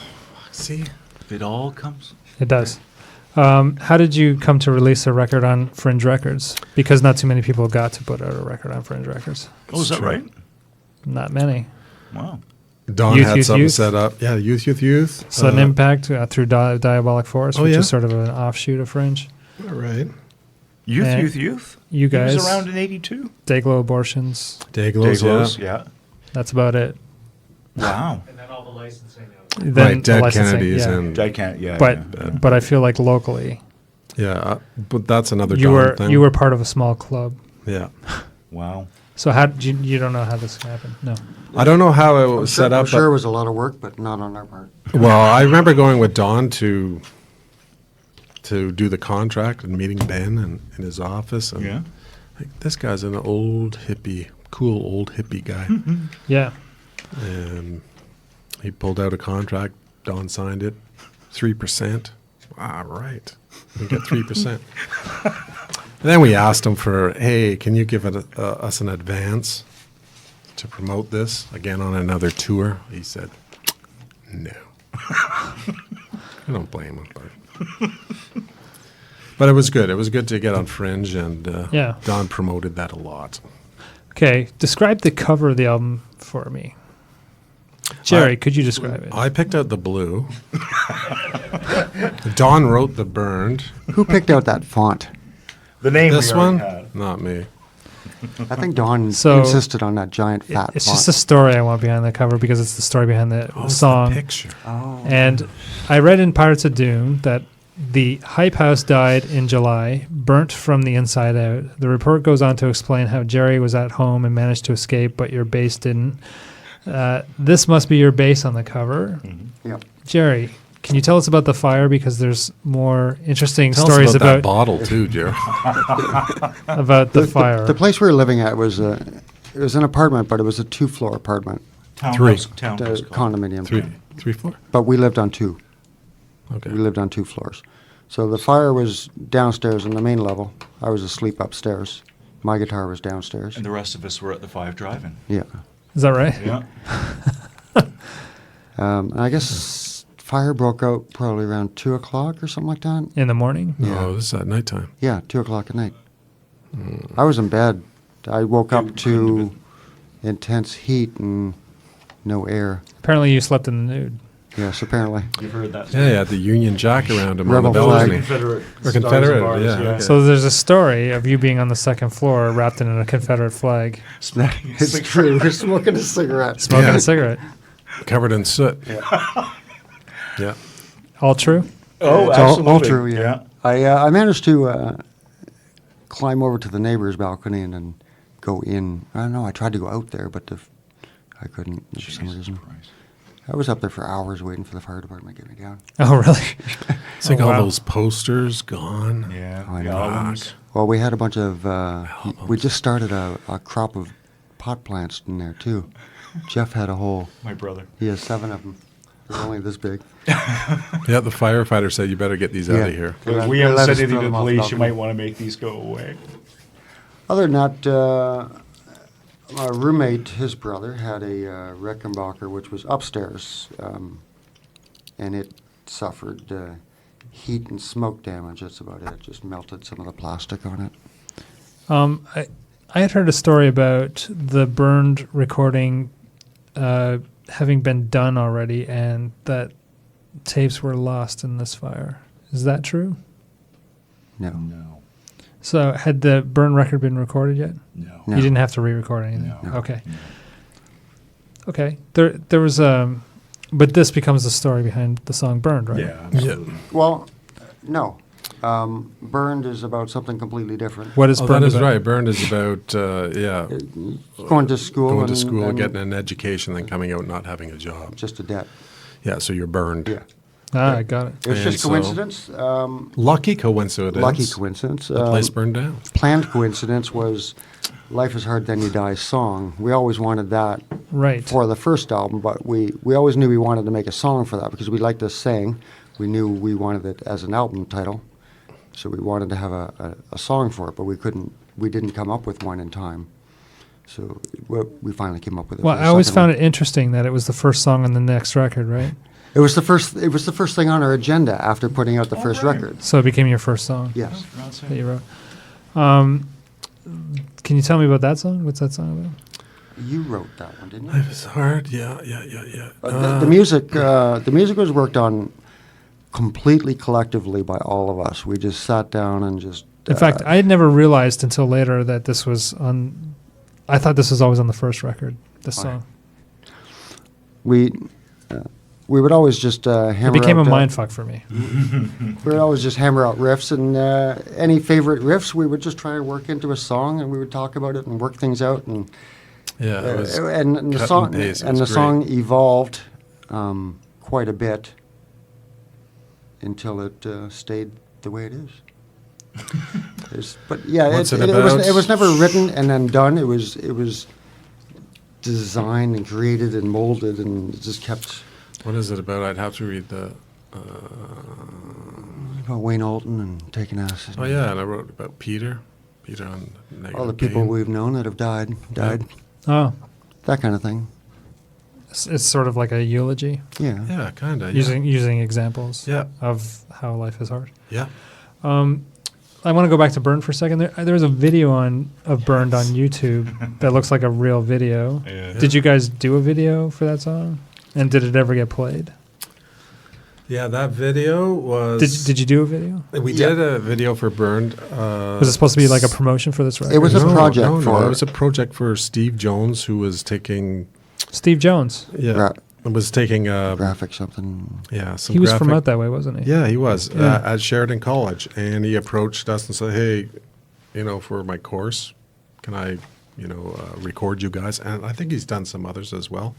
See? It all comes. It does. How did you come to release a record on Fringe Records? Because not too many people got to put out a record on Fringe Records. Oh, is that true. right? Not many. Wow. Don Youth, had Youth, something Youth. set up. Yeah, Youth. Sudden Impact through Diabolic Force, Oh, which yeah? is sort of an offshoot of Fringe. All right. Youth. You He guys, was around in 82. Dayglo Abortions. Dayglo's, Dayglo's, yeah. yeah. That's about it. Wow. And then all the licensing. Then Right, the Dead licensing, Kennedys yeah. and... I can't, yeah. But I feel like locally, Yeah, but that's another you Don were thing. you were part of a small club. Yeah. Wow. So how did you don't know how this happened? No. I don't know how it I'm was sure, set up. I'm but- sure it was a lot of work, but not on our part. Well, I remember going with Don to do the contract and meeting Ben in his office. And Yeah. like, this guy's an cool old hippie guy. Yeah. And he pulled out a contract. Don signed it. 3%. All right. We get 3%. And then we asked him for, hey, can you give us an advance to promote this again on another tour? He said, no. I don't blame him, but it was good. It was good to get on Fringe, and Yeah. Don promoted that a lot. Okay. Describe the cover of the album for me. Gerry, could you describe it? I picked out the blue. Don wrote the burned. Who picked out that font? The name This we already one, had. not me. I think Don So- insisted on that giant fat It's font. just a story I want behind the cover because it's the story behind the Oh, it's the song. picture. Oh. And I read in Pirates of Doom that the Hype House died in July, burnt from the inside out. The report goes on to explain how Gerry was at home and managed to escape, but your base didn't. This must be your base on the cover. Yep. Gerry, can you tell us about the fire? Because there's more interesting Tell stories us about that about bottle too, Jerry. the fire. The place we were living at was it was an apartment, but it was a 2-floor apartment, Townhouse the called. condominium. 3, 4. But we lived on 2. Okay. We lived on 2 floors. So the fire was downstairs on the main level. I was asleep upstairs. My guitar was downstairs. And the rest of us were at the 5 Drive-In. Yeah. Is that right? Yeah. And I guess fire broke out probably around 2 o'clock or something like that. In the morning? No, this is at nighttime. Yeah, 2 o'clock at night. I was in bed. I woke up to intense heat and no air. Apparently you slept in the nude. Yes, apparently. You've heard that. Yeah, he had the Union Jack around him Rebel on the flag. balcony. Confederate. Or stars and Confederate, bars, yeah, okay. So there's a story of you being on the second floor wrapped in a Confederate flag, It's true. We're smoking a cigarette. smoking Yeah. a cigarette. Covered in soot. Yeah. All true? Oh, It's all absolutely. true, yeah. I managed to climb over to the neighbor's balcony and then go in. I don't know. I tried to go out there, but I couldn't for some reason. I was up there for hours waiting for the fire department to get me down. Oh, really? It's like Oh, all wow. those posters gone. Yeah. I the know. albums. Well, we had a bunch of. We just started a crop of pot plants in there too. Jeff had a whole. My brother. He has 7 of them. They're only this big. Yeah, the firefighter said you better get these out of here. They let- we they haven't let said us anything throw to the them off the police. You balcony. might want to make these go away. Other than that, my roommate, his brother, had a Rickenbacker, which was upstairs, and it suffered heat and smoke damage. That's about it. Just melted some of the plastic on it. I had heard a story about the burned recording having been done already and that tapes were lost in this fire. Is that true? No. No. So had the burn record been recorded yet? No. No. You didn't have to re-record anything? No. Okay. No. Okay. There was But this becomes the story behind the song "Burned," right? Yeah. Well, no. Burned is about something completely different. What is Oh, "Burned" that is about? right. Burned is about, Going to school. going to and- school, and getting an education, then coming out not having a job. just a debt. Yeah, so you're burned. Yeah. Ah, I got it. It was And just so- coincidence. Lucky coincidence. Lucky coincidence. The place burned down. Planned coincidence was "Life Is Hard Then You Die" song. We always wanted that Right. for the first album, but we always knew we wanted to make a song for that because we liked to sing. We knew we wanted it as an album title, so we wanted to have a song for it, but we didn't come up with one in time. So we finally came up with it. Well, for I the always second found one. it interesting that it was the first song on the next record, right? It was the first thing on our agenda after putting out the first record. So it became your first song Yes. that you wrote. Can you tell me about that song? What's that song about? You wrote that one, didn't you? Life is hard. Yeah. The music was worked on completely collectively by all of us. We just sat down and just. In fact, I had never realized until later that this was on. I thought this was always on the first record. This Oh, song. We would always just hammer. It became a out, mind fuck for me. We would always just hammer out riffs, and any favorite riffs we would just try and work into a song, and we would talk about it and work things out, and Yeah, it was and the cut song and paste. It and the was song great. evolved quite a bit until it stayed the way it is. But yeah, What's it it about? was never written and then done. It was designed and created and molded, and it just kept. What is it about? I'd have to read the. About Wayne Alton and taking acid. Oh yeah, and I wrote about Peter on Negative All the people Pain. we've known that have died, Oh, that kind of thing. it's sort of like a eulogy, Yeah. Yeah, kind of. using examples Yeah. of how life is hard. Yeah. I want to go back to Burned for a second. There was a video of Burned on YouTube that looks like a real video. Yeah. Did you guys do a video for that song? And did it ever get played? Yeah, that video was. Did you do a video? We did a video for Burned. Was it supposed to be like a promotion for this record? It was a project No, for- it was a project for Steve Jones, who was taking. Steve Jones. Yeah, Gra- was taking. graphic something. Yeah, some. He was from graphic- out that way, wasn't he? Yeah, he was Yeah. at Sheridan College, and he approached us and said, "Hey, for my course, can I, record you guys?" And I think he's done some others as well.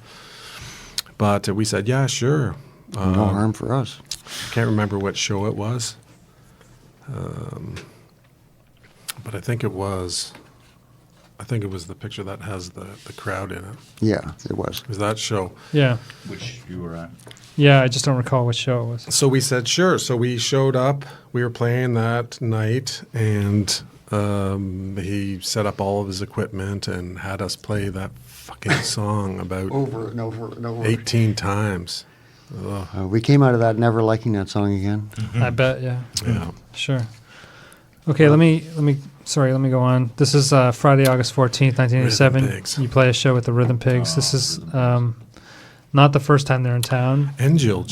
But we said, "Yeah, sure." No harm for us. Can't remember what show it was, but I think it was. I think it was the picture that has the crowd in it. Yeah, it was. It was that show. Yeah. Which you were at. Yeah, I just don't recall what show it was. So we said, sure. So we showed up. We were playing that night, and he set up all of his equipment and had us play that fucking song about Over and over and over. 18 times. Ugh. We came out of that never liking that song again. I bet, yeah. Yeah. Sure. Okay, let me go on. This is Friday, August 14th, 1987. Rhythm Pigs. You play a show with the Rhythm Pigs. This is not the first time they're in town. And Jill.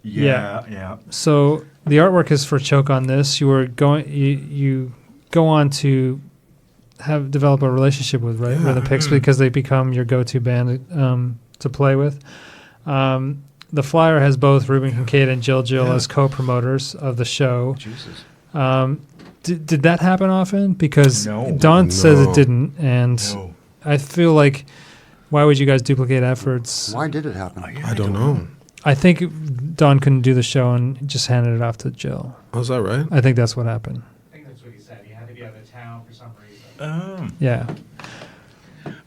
Yeah. So the artwork is for Choke on This. You go on to develop a relationship with Yeah. Rhythm Pigs because they become your go-to band to play with. The flyer has both Reuben Kincade and Jill Yeah. as co-promoters of the show. Jesus. Did that happen often? Because No. Don says it No. didn't, and No. I feel like why would you guys duplicate efforts? Why did it happen? I don't know. I think Don couldn't do the show and just handed it off to Jill. Oh, is that right? I think that's what happened. I think that's what he said. He had to be out of town for some reason. Yeah,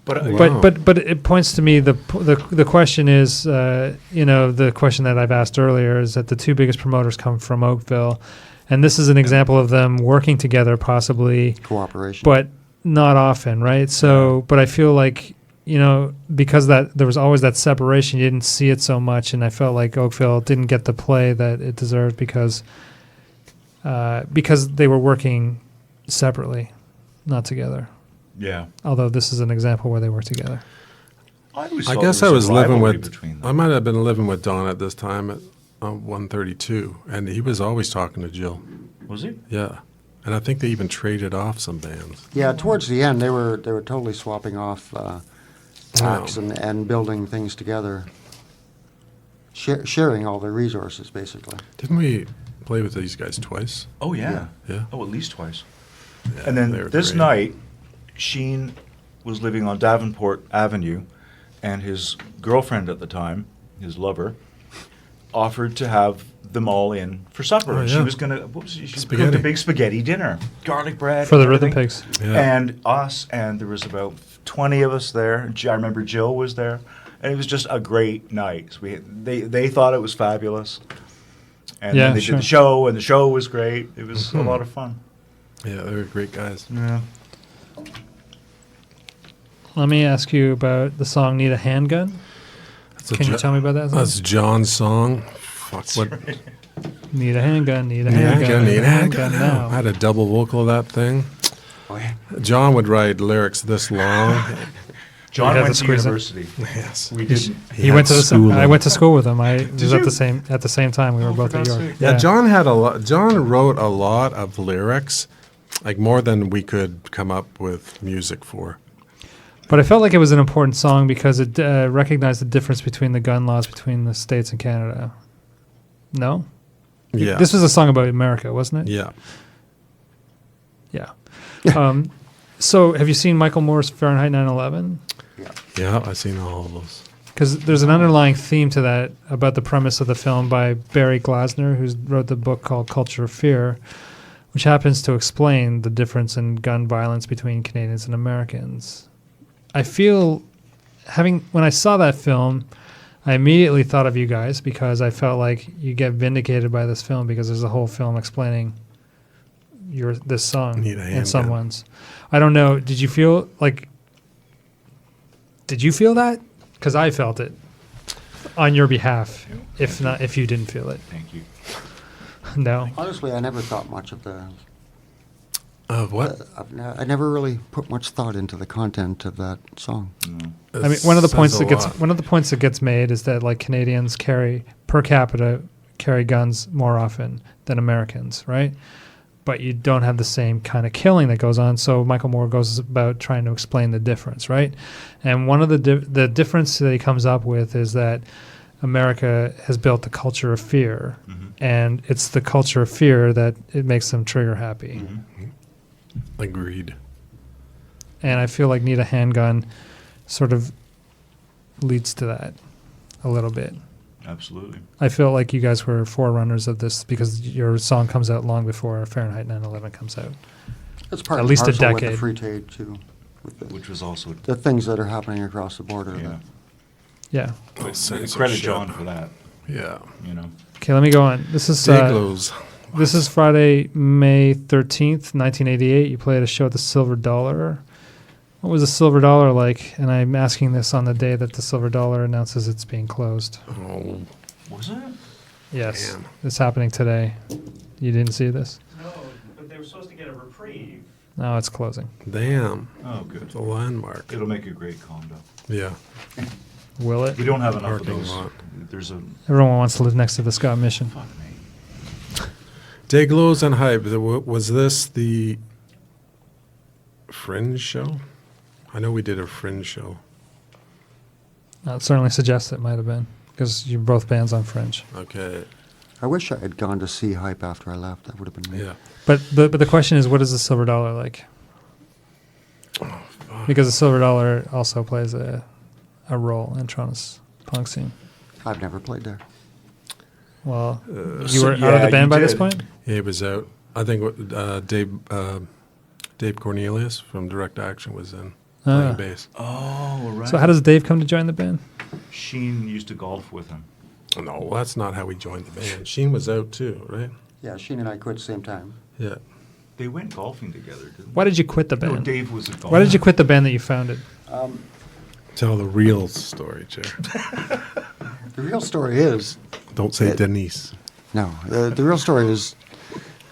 But Wow. but it points to me the question is the question that I've asked earlier is that the two biggest promoters come from Oakville, and this is an example of them working together possibly, Cooperation. but not often, right? So, but I feel like because that there was always that separation, you didn't see it so much, and I felt like Oakville didn't get the play that it deserved because they were working separately, not together. yeah. Although this is an example where they work together. I guess I was living with. I might have been living with Don at this time at 132, and he was always talking to Jill. Was he? Yeah, and I think they even traded off some bands. Yeah, towards the end, they were totally swapping off acts and building things together. sharing all their resources, basically. Didn't we play with these guys twice? Oh, yeah. Yeah. Oh, at least twice. Yeah, And they then were this great. night, Sheen was living on Davenport Avenue, and his girlfriend at the time, his lover, offered to have them all in for supper. Oh, And she yeah. was gonna, what was it? She cooked Spaghetti. a big spaghetti dinner, garlic bread For the and Rhythm everything. Pigs. Yeah. And us, and there was about 20 of us there. I remember Jill was there, and it was just a great night. So they thought it was fabulous, and Yeah, then they sure. did the show, and the show was great. It was a lot of fun. Yeah, they were great guys. Yeah. Let me ask you about the song "Need a Handgun." That's a Can you Jo- tell me about that song? That's John's song. Fuck, what? Need a handgun. Need a Need a handgun. handgun, need a handgun now. I had a double vocal of that thing. Oh, yeah. John would write lyrics this long. John had went to to squeeze it. university. Yes. We didn't. He went to the. school I in- went to school with him. I was you? at the same time. We were Oh, both for at God's York. sake. Yeah, John had a lot. John wrote a lot of lyrics, like more than we could come up with music for. But I felt like it was an important song because it recognized the difference between the gun laws between the states and Canada. No, Yeah. this was a song about America, wasn't it? Yeah. Yeah. So, have you seen Michael Moore's Fahrenheit 9/11? Yeah, I've seen all of those. Because there's an underlying theme to that about the premise of the film by Barry Glasner, who wrote the book called Culture of Fear, which happens to explain the difference in gun violence between Canadians and Americans. I feel, when I saw that film, I immediately thought of you guys because I felt like you get vindicated by this film because there's a whole film explaining this song Need a and handgun. someone's. I don't know. Did you feel that? Because I felt it on your behalf. If not, if you didn't feel it, Thank you. no. Honestly, I never thought much of the. Of what? I never really put much thought into the content of that song. I mean, one of the Says points a that gets lot. made is that like Canadians per capita carry guns more often than Americans, right? But you don't have the same kind of killing that goes on. So Michael Moore goes about trying to explain the difference, right? And one of the difference that he comes up with is that America has built a culture of fear, and it's the culture of fear that it makes them trigger happy. Agreed. And I feel like Need a Handgun sort of leads to that a little bit. Absolutely. I feel like you guys were forerunners of this because your song comes out long before Fahrenheit 9/11 comes out. It's part At and least a parcel with decade. the free trade too, with Which was also, the things that are happening across the border. yeah. that- Yeah. Oh, censorship. Credit John for that, Yeah. you know. Okay, let me go on. This is Friday, May 13th, 1988. You played a show at the Silver Dollar. What was the Silver Dollar like? And I'm asking this on the day that the Silver Dollar announces it's being closed. Oh, Was it? Yes, Damn. it's happening today. You didn't see this? No, but they were supposed to get a reprieve. No, it's closing. damn. Oh, good. It's a landmark. It'll make a great condo. Yeah. Will it? We don't have enough of Parking those. lot. There's a, Everyone wants to live next to the Scott Mission. fuck me. Dayglo's and Hype. Was this the Fringe show? I know we did a Fringe show. It certainly suggests it might have been because you're both bands on Fringe. Okay. I wish I had gone to see Hype after I left. That would have been me. Yeah. But the question is, what is the Silver Dollar like? Because the Silver Dollar also plays a role in Toronto's punk scene. I've never played there. Well, you So- were out of yeah, the band you by this did. point? He was out. I think Dave Cornelius from Direct Action was in playing Ah. bass. Oh, right. So how does Dave come to join the band? Sheen used to golf with him. No, that's not how we joined the band. Sheen was out too, right? Yeah, Sheen and I quit at the same time. Yeah. They went golfing together, didn't they? Why did you quit the No, band? Dave was a golfer. Why did you quit the band that you founded? Tell the real story, Chair. The real story is, Don't say Denise. no, the real story is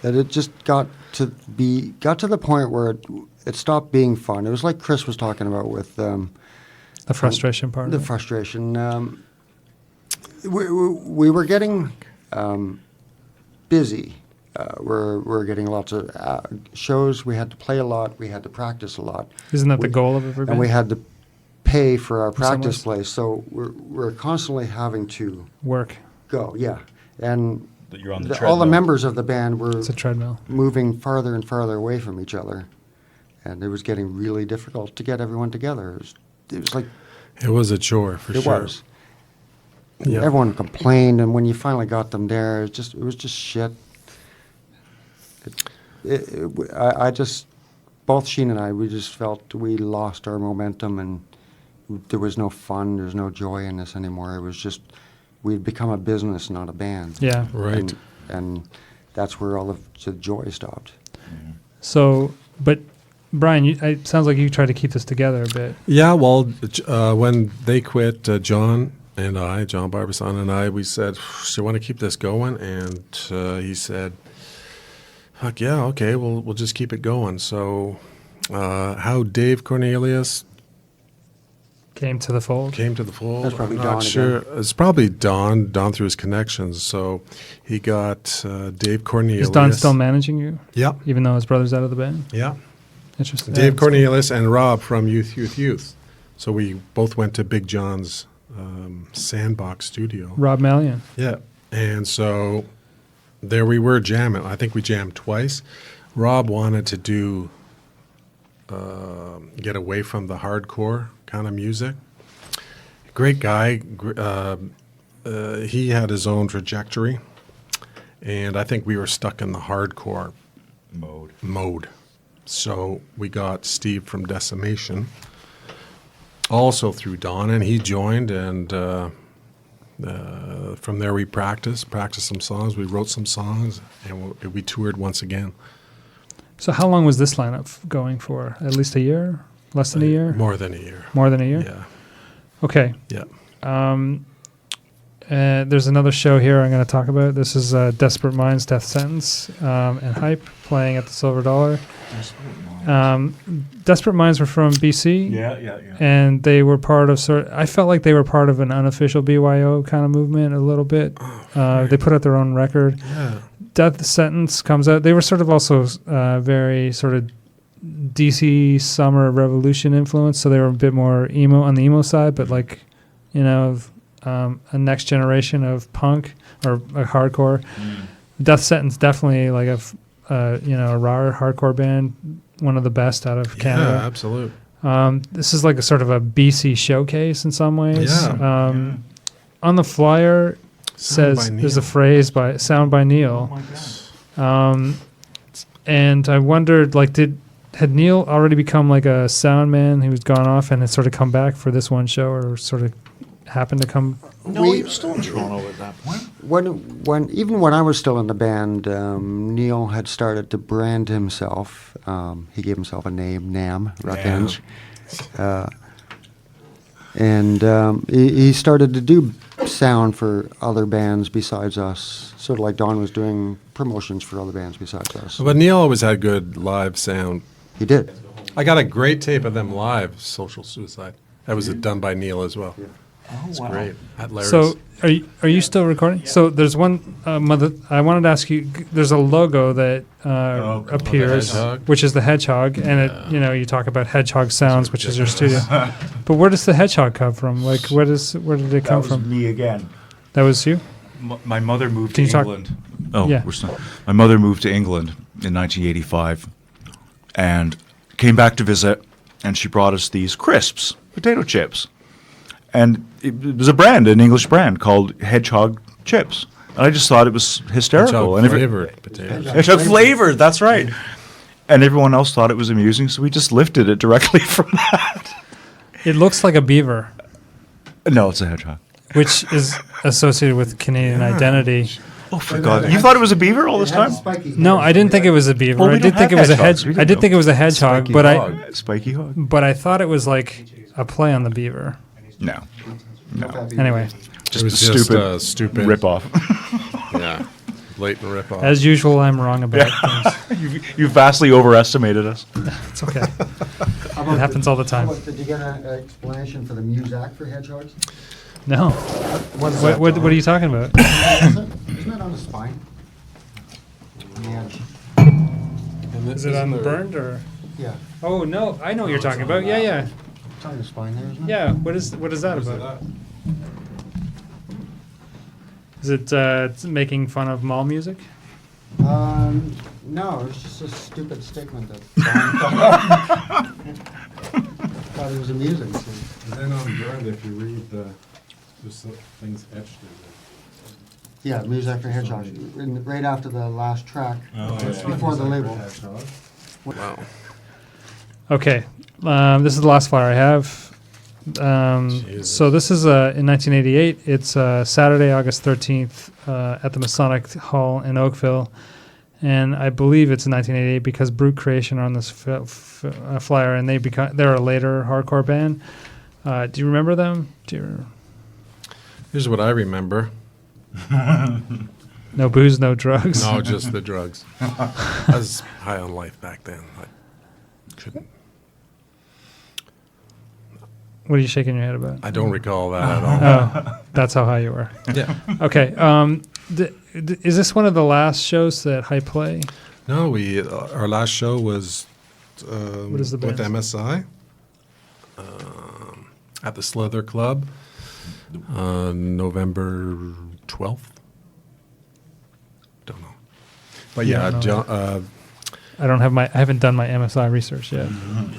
that it just got to the point where it stopped being fun. It was like Chris was talking about with The frustration part. the of it? frustration. We were getting busy. We're getting lots of shows. We had to play a lot. We had to practice a lot. Isn't that the goal of every band? And we had to pay for our some practice ways. place, so we're constantly having to Work. go, yeah. And That you're on the all the treadmill. members of the band were It's a treadmill. moving farther and farther away from each other. And it was getting really difficult to get everyone together. It was like, It was a chore for it sure. was. Yeah. Everyone complained, and when you finally got them there, it was just shit. I just, both Sheen and I, we just felt we lost our momentum, and there was no fun, there's no joy in this anymore. It was just, we'd become a business, not a band. Yeah. Right. And that's where all of the joy stopped. So, but Brian, it sounds like you tried to keep this together a bit. Yeah, well, when they quit, John Barbison and I, we said, "Do you want to keep this going?" And he said, "Fuck yeah, okay, we'll just keep it going." So, how Dave Cornelius Came to the fold. came to the fold, That's probably I'm not Don sure. again. It's probably Don through his connections. So, he got Dave Cornelius. Is Don still managing you, Yeah, even though his brother's out of the band? yeah. Interesting. Dave Yeah, Cornelius and Rob from Youth. So we both went to Big John's Sandbox studio. Rob Mallion. Yeah. And so there we were jamming. I think we jammed twice. Rob wanted to do, get away from the hardcore kind of music. Great guy. He had his own trajectory. And I think we were stuck in the hardcore mode. So we got Steve from Decimation, also through Don, and he joined, and from there we practiced some songs, we wrote some songs, and we toured once again. So how long was this lineup going for? At least a year? Less than a year? More than a year. More than a year? Yeah, Okay. yeah. There's another show here I'm going to talk about. This is Desperate Minds, Death Sentence, and Hype playing at the Silver Dollar. Desperate Minds were from BC. Yeah. And they were part of I felt like they were part of an unofficial BYO kind of movement a little bit. They put out their own record. Yeah. Death Sentence comes out. They were sort of also very sort of DC Summer Revolution influence, so they were a bit more emo on the emo side, but like, a next generation of punk or hardcore. Death Sentence definitely like a raw hardcore band, one of the best out of Yeah, Canada. absolute. This is like a sort of a BC showcase in some ways. Yeah. On the flyer Sound says by there's a Neil. phrase by Sound by Neil. Oh my God. And I wondered, like, had Neil already become like a sound man who was gone off and had sort of come back for this one show, or sort of happened to come? No, he was still in Toronto at that point. Even when I was still in the band, Neil had started to brand himself. He gave himself a name, Nam Ruckenge. And he started to do sound for other bands besides us, sort of like Don was doing promotions for other bands besides us. But Neil always had good live sound. He did. I got a great tape of them live, Social Suicide. That was done by Neil as well. Oh, It's wow. great. At Larry's. So are you still recording? So there's one mother. I wanted to ask you. There's a logo that appears, hedgehog? which is the hedgehog, and it you talk about hedgehog sounds, which is your studio. But where does the hedgehog come from? Like where did it That come was from? me again. That was you. My mother moved Can to you talk- England. Oh, Yeah. we're still. My mother moved to England in 1985 and came back to visit, and she brought us these crisps, potato chips. And it was a brand, an English brand called Hedgehog Chips. And I just thought it was hysterical. Hedgehog And flavored potatoes. Hedgehog flavored, that's right. And everyone else thought it was amusing, so we just lifted it directly from that. It looks like a beaver, No, it's a hedgehog. which is associated with Canadian identity. Oh, for God. You thought it was a beaver all this time? No, I didn't think it was a beaver. Well, we I did don't think it have was a hedgehogs. hedge. We I didn't did know. think it was a hedgehog, Spiky but hog. Spiky hog? I thought it was like a play on the beaver. No. Anyway, Just It a was just stupid, a stupid rip-off. Yeah. Blatant ripoff. as usual, I'm wrong about things. You vastly overestimated us. It's okay. It happens all the time. Did you get an explanation for the Muzak for hedgehogs? No. What are you talking about? Isn't it on the spine? On the edge. And Is it isn't there- unburned or? Yeah. Oh no, I know what you're talking about. Yeah, yeah. It's on the spine there, isn't it? Yeah. What is that about? Is it it's making fun of mall music? No, it's just a stupid statement that Don thought it was amusing. So. And then on Burned, if you read there's some things etched in there. Yeah, Music for Hedgehogs. Right after the last track, Oh, just before the label. Wow. Okay. This is the last flyer I have. Jesus. So this is in 1988. It's Saturday, August 13th at the Masonic Hall in Oakville. And I believe it's in 1988 because Brute Creation are on this flyer, and they're a later hardcore band. Do you remember them? Here's what I remember. No booze, no drugs. No, just the drugs. I was high on life back then. I couldn't. What are you shaking your head about? I don't recall that at all. Oh, that's how high you were. Yeah. Okay. Is this one of the last shows that Hype play? No, our last show was What is the with band? MSI at the Slither Club November 12th. Don't know. But Yeah, yeah, no. I haven't done my MSI research yet.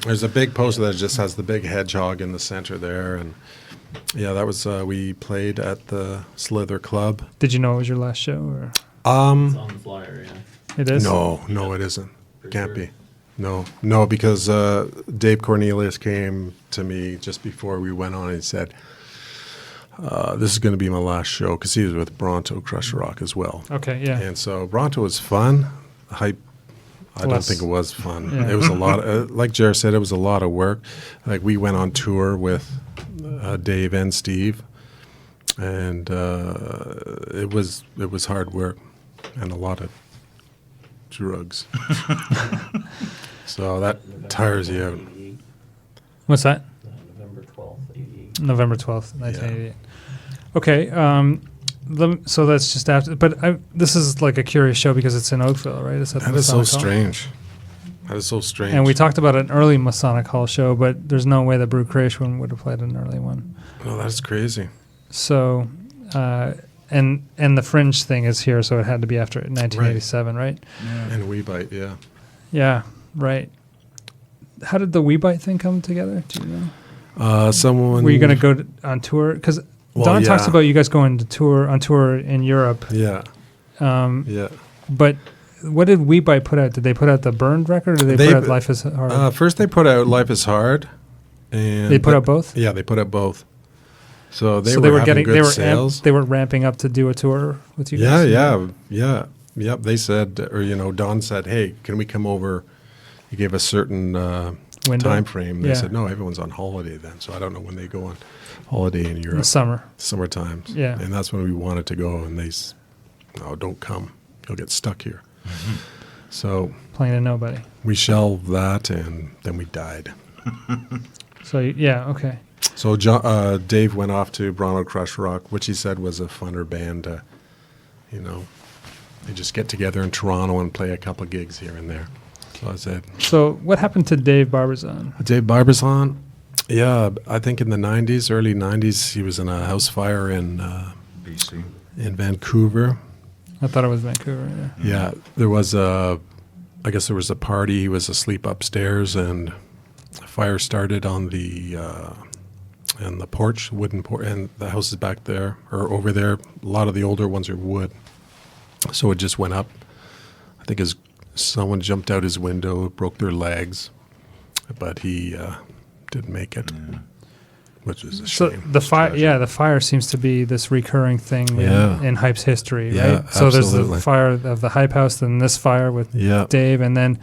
there's a big poster that just has the big hedgehog in the center there. And yeah, that was, we played at the Slither Club. Did you know it was your last show, or It's on the flyer, yeah. it is? No, it isn't. For Can't sure. be. No, because Dave Cornelius came to me just before we went on and he said, this is going to be my last show, because he was with Bronto Crush Rock as well. Okay. Yeah. And so Bronto was fun. Hype, I don't Less. think it was fun. Yeah. It was a lot, like Gerry said, it was a lot of work. Like we went on tour with Dave and Steve, and it was hard work and a lot of drugs. So that tires you out. What's that? November 12th, 88. November 12th, 1988. Okay. So that's just after. But this is like a curious show because it's in Oakville, right? It's at the That is so Masonic Hall. strange. That is so strange. And we talked about an early Masonic Hall show, but there's no way the Brute Creation would have played an early one. Oh, that's crazy. So, and the Fringe thing is here, so it had to be after 1987, right? And We Bite, yeah. Yeah, right. How did the We Bite thing come together? Do you know? Someone. Were you going to go on tour? Because Well, Don talks yeah. about you guys going on tour in Europe. Yeah, yeah. But what did We Bite put out? Did they put out the Burned record, or did they put out Life is Hard? First, they put out Life is Hard, and They put out both? Yeah, they put out both. So they So were having good sales. they were ramping up to do a tour with you guys. Yep. They said, or Don said, "Hey, can we come over?" He gave a certain Window? time frame. They Yeah. said, "No, everyone's on holiday then." So I don't know when they go on holiday in in Europe. the summer. Summertime. Yeah. And that's when we wanted to go, and no, don't come. You'll get stuck here. So Playing to nobody. we shelved that, and then we died. So yeah, okay. So Dave went off to Bronto Crush Rock, which he said was a funner band. They just get together in Toronto and play a couple gigs here and there. So I said, So what happened to Dave Barbazon? Dave Barbazon, yeah, I think in the 90s, early 90s, he was in a house fire in BC. in Vancouver. I thought it was Vancouver. Yeah. Yeah, there was I guess there was a party. He was asleep upstairs, and a fire started on the porch, wooden porch, and the house is back there or over there. A lot of the older ones are wood, so it just went up. I think someone jumped out his window, broke their legs, but he didn't make it, which is a So shame. the It's fire, tragic. the fire seems to be this recurring thing Yeah. in Hype's history, Yeah, right? So there's the absolutely. fire of the Hype House, then this fire with Yeah. Dave, and then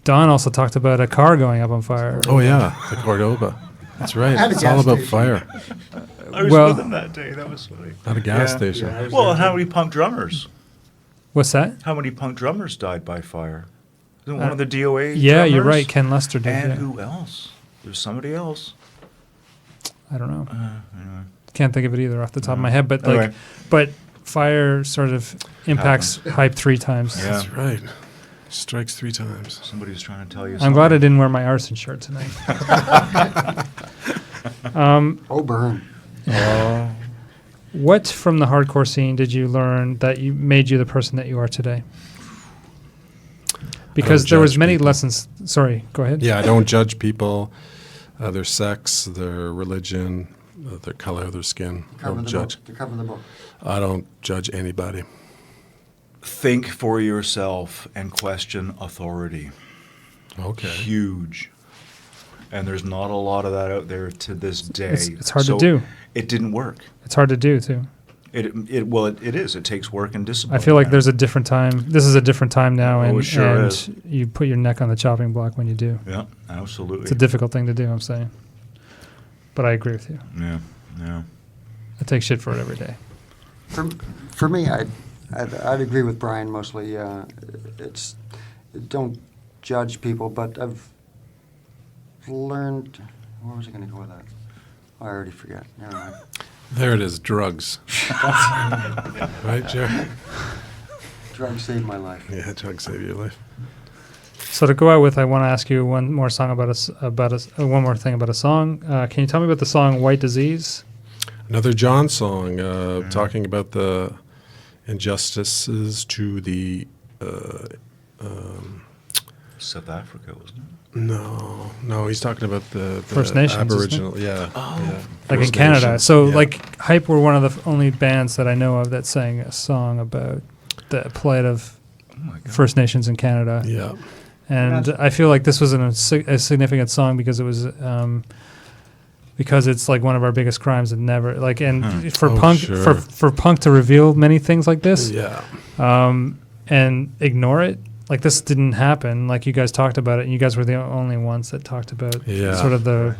Don also talked about a car going up on fire. Oh yeah, the Cordoba. That's right. At a It's all gas about station. fire. I was Well- with him that day. That was funny. At a gas Yeah. station. Well, and how many punk drummers? What's that? How many punk drummers died by fire? Isn't one of the DOA Yeah, you're drummers? right. Ken Lester did. And yeah. who else? There's somebody else. I don't know. Anyway. Can't think of it either off the top of my head. But Anyway. but fire sort of impacts Hype 3 times. Yeah. That's right. Strikes 3 times. Somebody was trying to tell you I'm something. glad I didn't wear my arson shirt tonight. Oh, burn. What from the hardcore scene did you learn that you made you the person that you are today? Because there was judge many people. lessons. Sorry, go ahead. Yeah, I don't judge people, their sex, their religion, their color, their skin. I Cover don't the judge. book. To cover the book. I don't judge anybody. Think for yourself and question authority. Okay. Huge. And there's not a lot of that out there to this day. It's hard to So do. It didn't work. It's hard to do too. It is. It takes work and discipline. I feel like there's a different time. This is a different time now, Oh, and, it sure and is. you put your neck on the chopping block when you do. Yeah, absolutely. It's a difficult thing to do. I'm saying, but I agree with you. Yeah, yeah. I take shit for it every day. For me, I'd agree with Brian mostly. It's don't judge people, but I've learned. Where was I going to go with that? Oh, I already forget. Never mind. There it is, drugs. Right, Jerry? Drugs saved my life. Yeah, drugs save your life. So to go out with, I want to ask you one more song one more thing about a song. Can you tell me about the song "White Disease"? Another John song talking about the injustices to the. South Africa, wasn't it? No, he's talking about the First Nations, isn't it? Aboriginal. Yeah, yeah. Like in First Canada. Nations, So yeah. like Hype were one of the only bands that I know of that sang a song about the plight of Oh my God. First Nations in Canada. Yeah, And I feel like this was a significant song because it was because it's like one of our biggest crimes and never like and for Oh, punk sure. for punk to reveal many things like this yeah. and ignore it. Like this didn't happen. Like you guys talked about it, and you guys were the only ones that talked about Yeah. sort of the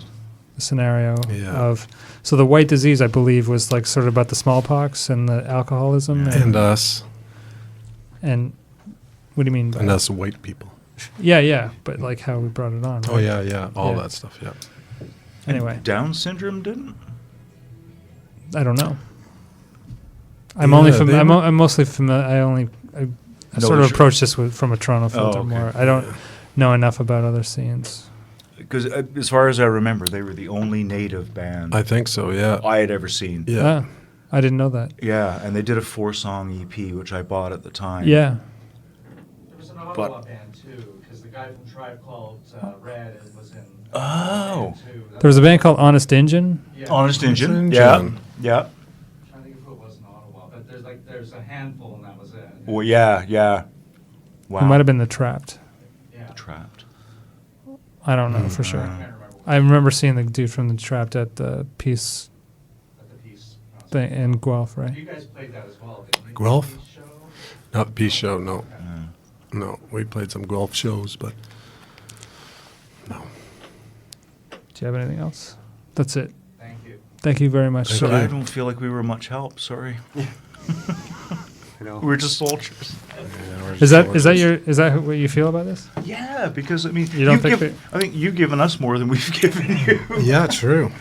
scenario Yeah. of. So the white disease, I believe, was like sort of about the smallpox and the alcoholism And us, and what do you mean by and that? us white people. Yeah, but like how we brought it on. Oh right? yeah, all Yeah. that stuff. Yeah. Anyway, Down syndrome didn't? I don't know. I'm Yeah, only they I'm, were- I'm mostly familiar. I No, sort of sure. approach this from a Toronto filter okay. more. I don't know enough about other scenes. Because as far as I remember, they were the only native band I think so. Yeah. I had ever seen. Yeah. I didn't know that. Yeah, and they did a 4-song EP, which I bought at the time. Yeah. There was an Ottawa band too, because the guy from Tribe Called Red was in. Oh. Too. There was a band called Honest Engine. Yeah. Honest Engine. Engine. Yeah, yeah. I'm trying to think if it was in Ottawa, but there's a handful, and that was it. Well, yeah. Wow. It might have been The Trapped. Yeah. Trapped. I don't know for sure. I can't remember what I remember seeing the dude from The Trapped at the Peace the piece. thing in Guelph, right? You guys played that as well, didn't you? Guelph? The piece show? Not the Peace Show. No, Yeah. no. We played some Guelph shows, but no. Do you have anything else? That's it. Thank you. Thank you very much. Thank So you. I don't feel like we were much help. Sorry. You know. We were just soldiers. Yeah, we're Is just that what you feel about this? Yeah, because I mean, You don't think I think you've given us more than we've given you. Yeah, true.